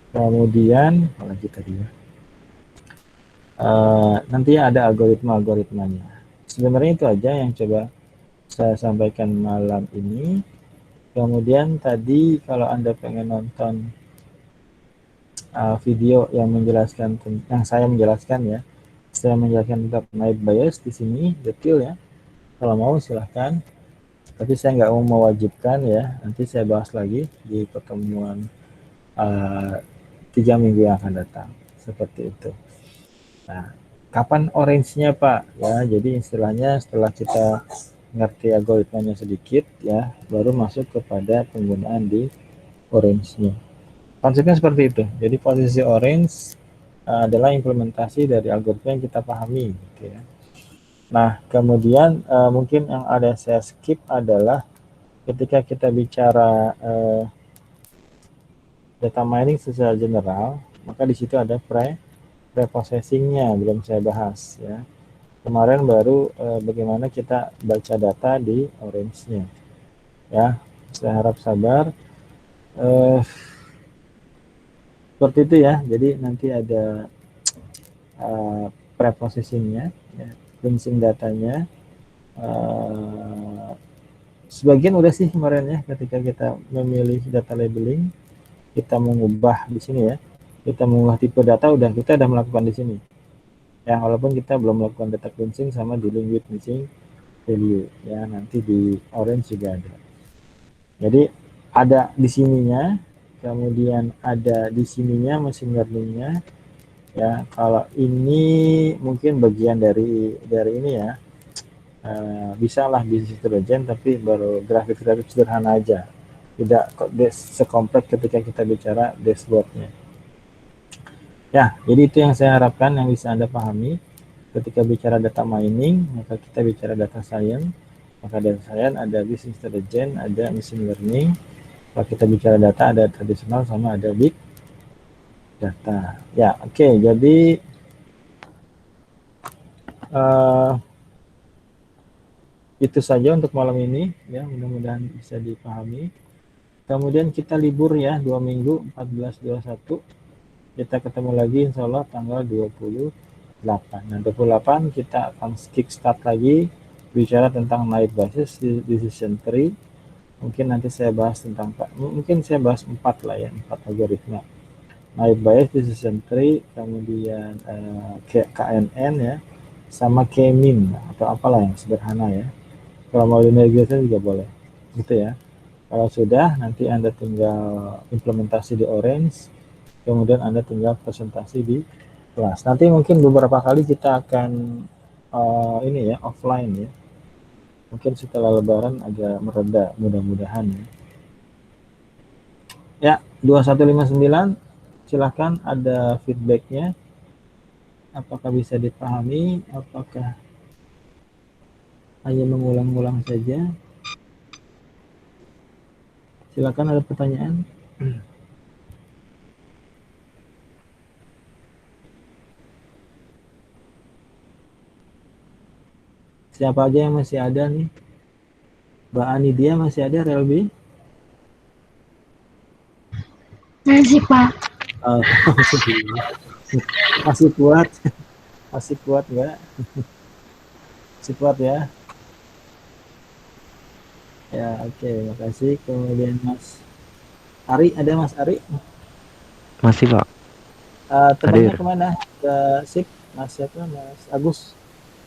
Kemudian, apalagi tadi ya, nanti ada algoritma-algoritmanya. Sebenarnya itu aja yang coba saya sampaikan malam ini. Kemudian tadi kalau Anda pengen nonton video yang menjelaskan tentang saya menjelaskan ya, saya menjelaskan tentang naive Bayes di sini detail ya. Kalau mau silahkan. Tapi saya nggak mau mewajibkan ya. Nanti saya bahas lagi di pertemuan 3 minggu yang akan datang. Seperti itu. Nah, kapan orange-nya Pak? Ya, jadi istilahnya setelah kita ngerti algoritmanya sedikit ya, baru masuk kepada penggunaan di orange-nya. Konsepnya seperti itu. Jadi posisi orange adalah implementasi dari algoritma yang kita pahami. Gitu ya. Nah, kemudian mungkin yang ada saya skip adalah ketika kita bicara data mining secara general, maka di situ ada preprocessing-nya belum saya bahas ya. Kemarin baru bagaimana kita baca data di Orange-nya. Ya, saya harap sabar. Seperti itu ya. Jadi nanti ada preprocessing-nya, ya, cleansing datanya. Sebagian udah sih kemarin ya, ketika kita memilih data labeling, kita mengubah di sini ya. Kita mengubah tipe data kita udah melakukan di sini. Ya, walaupun kita belum melakukan data cleansing sama dealing with missing value ya, nanti di Orange juga ada. Jadi ada di sininya, kemudian ada di sininya machine learning-nya ya. Kalau ini mungkin bagian dari ini ya, bisa lah business intelligence tapi baru grafik-grafik sederhana aja, tidak sekompleks ketika kita bicara dashboard-nya ya. Jadi itu yang saya harapkan yang bisa Anda pahami ketika bicara data mining. Maka kita bicara data science, maka data science ada business intelligence, ada machine learning. Kalau kita bicara data ada tradisional sama ada big data ya. Oke, jadi itu saja untuk malam ini ya, mudah-mudahan bisa dipahami. Kemudian kita libur ya 2 minggu 14-21, kita ketemu lagi insya Allah tanggal 28. Nah 28 kita akan kickstart lagi bicara tentang naik basis decision tree. Mungkin nanti saya bahas tentang mungkin saya bahas 4 lah ya, 4 algoritma naik bias decision tree, kemudian KNN ya, sama K-mean atau apalah yang sederhana ya. Kalau mau linear regression juga boleh gitu ya. Kalau sudah, nanti Anda tinggal implementasi di Orange, kemudian Anda tinggal presentasi di kelas. Nanti mungkin beberapa kali kita akan ini ya, offline ya. Mungkin setelah lebaran agak mereda, mudah-mudahan ya. Ya, 2159, silakan ada feedbacknya. Apakah bisa dipahami, apakah hanya mengulang-ulang saja? Silakan, ada pertanyaan. Siapa aja yang masih ada nih? Mbak Anidia masih ada, Relby? Masih, Pak. Masih kuat? Masih kuat nggak? Masih kuat ya? Ya, oke, makasih. Kemudian Mas Ari, ada Mas Ari? Masih, Pak. Temannya Hadir. kemana? Ke SIP, Mas siapa? Mas Agus?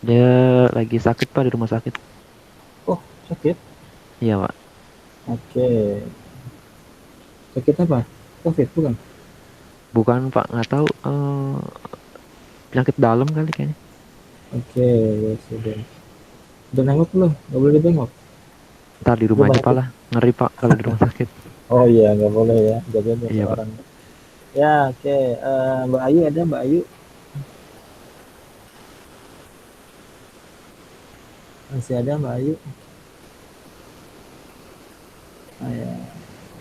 Dia lagi sakit, Pak, di rumah sakit. Oh, sakit? Iya, Pak. Oke. Sakit apa? COVID, bukan? Bukan, Pak. Nggak tahu. Penyakit dalam kali kayaknya. Oke, ya sudah. Udah nengok belum? Nggak boleh ditengok? Ntar di rumah aja, Pak lah. Ngeri, Pak, kalau di rumah sakit. Oh iya, nggak boleh ya. Jagain Iya, Pak. orang. Ya, oke. Mbak Ayu ada, Mbak Ayu? Masih ada Mbak Ayu? Oh, ya.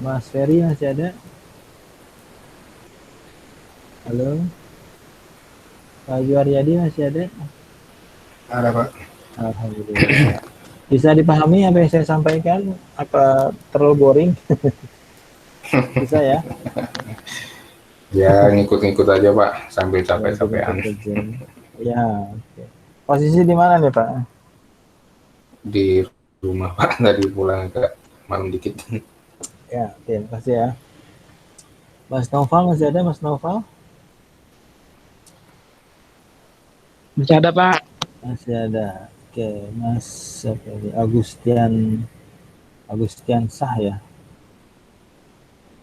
Mas Ferry masih ada? Halo? Pak Juaryadi masih ada? Ada Pak. Alhamdulillah. Bisa dipahami apa yang saya sampaikan? Apa terlalu boring? Bisa ya? Ya ngikut-ngikut aja Pak sambil capek-capekan. Ya, oke. Posisi di mana nih Pak? Di rumah Pak, tadi pulang agak malam dikit. Ya, oke, terima kasih ya. Mas Noval masih ada, Mas Noval? Masih ada, Pak. Masih ada. Oke, Mas Agustian Sah ya.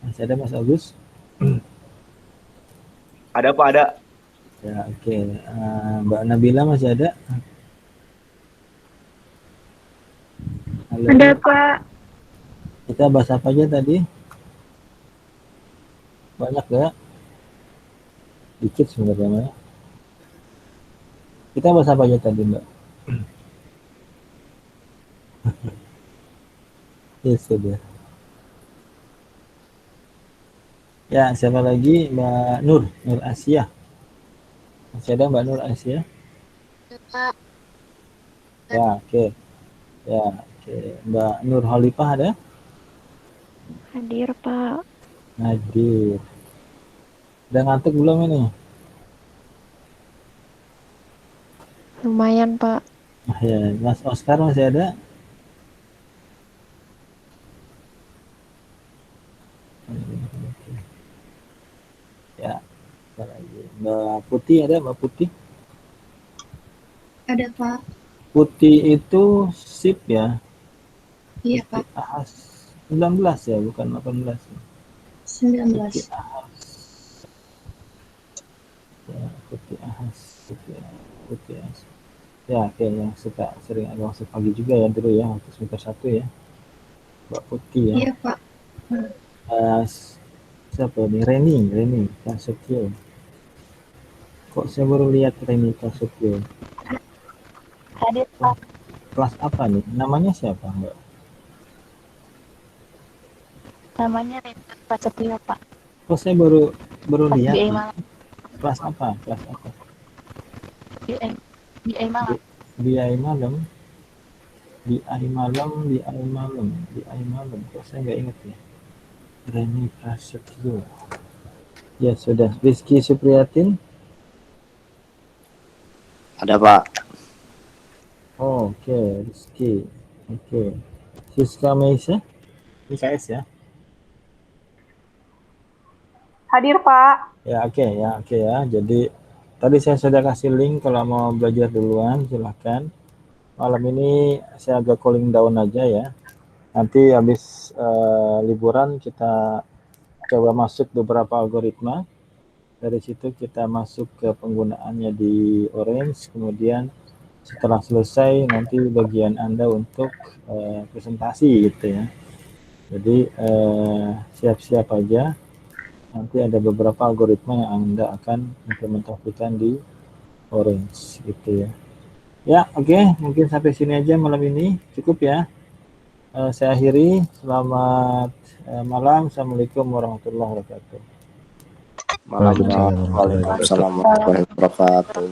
Masih ada Mas Agus? Ada Pak, ada. Ya, oke. Mbak Nabila masih ada? Halo. Ada, Pak. Kita bahas apa aja tadi? Banyak ya? Dikit sebenarnya. Kita bahas apa aja tadi, Mbak? Ya sudah. Ya, siapa lagi? Mbak Nur Asia. Masih ada Mbak Nur Asia? Pak. Ya, oke. Ya, oke. Mbak Nur Holipah ada? Hadir, Pak. Hadir. Udah ngantuk belum ini? Lumayan, Pak. Ya, Mas Oscar masih ada? Ya, apa lagi? Mbak Putih ada? Mbak Putih? Ada Pak. Putih itu sip ya? Iya Pak. Ahas 19 ya, bukan 18. 19. Ya, Putih Ahas. Putih Ahas. Ya, oke, yang suka sering agak masuk pagi juga ya dulu ya, waktu semester 1 ya. Mbak Putih ya. Iya Pak. Siapa ini? Reni Prasetyo. Kok saya baru lihat Reni Prasetyo? Hadir, Pak. Kelas apa nih? Namanya siapa, Mbak? Namanya Rita Prasetyo, Pak. Kok saya baru lihat? BI Malang. Kelas apa? BI Malang. BI Malam. Kok saya nggak ingat ya? Reni Prasetyo. Ya sudah. Rizky Supriyatin. Ada Pak. Oh, oke, Rizky. Oke. Siska Meisa. IKS ya. Hadir Pak. Ya oke ya. Jadi tadi saya sudah kasih link kalau mau belajar duluan silahkan. Malam ini saya agak cooling down aja ya. Nanti habis liburan kita coba masuk beberapa algoritma. Dari situ kita masuk ke penggunaannya di Orange. Kemudian setelah selesai nanti bagian Anda untuk presentasi gitu ya. Jadi siap-siap aja. Nanti ada beberapa algoritma yang Anda akan implementasikan di Orange gitu ya. Ya, oke. Mungkin sampai sini aja malam ini. Cukup ya. Saya akhiri. Selamat malam. Assalamualaikum warahmatullahi wabarakatuh. Malam. Waalaikumsalam warahmatullahi wabarakatuh.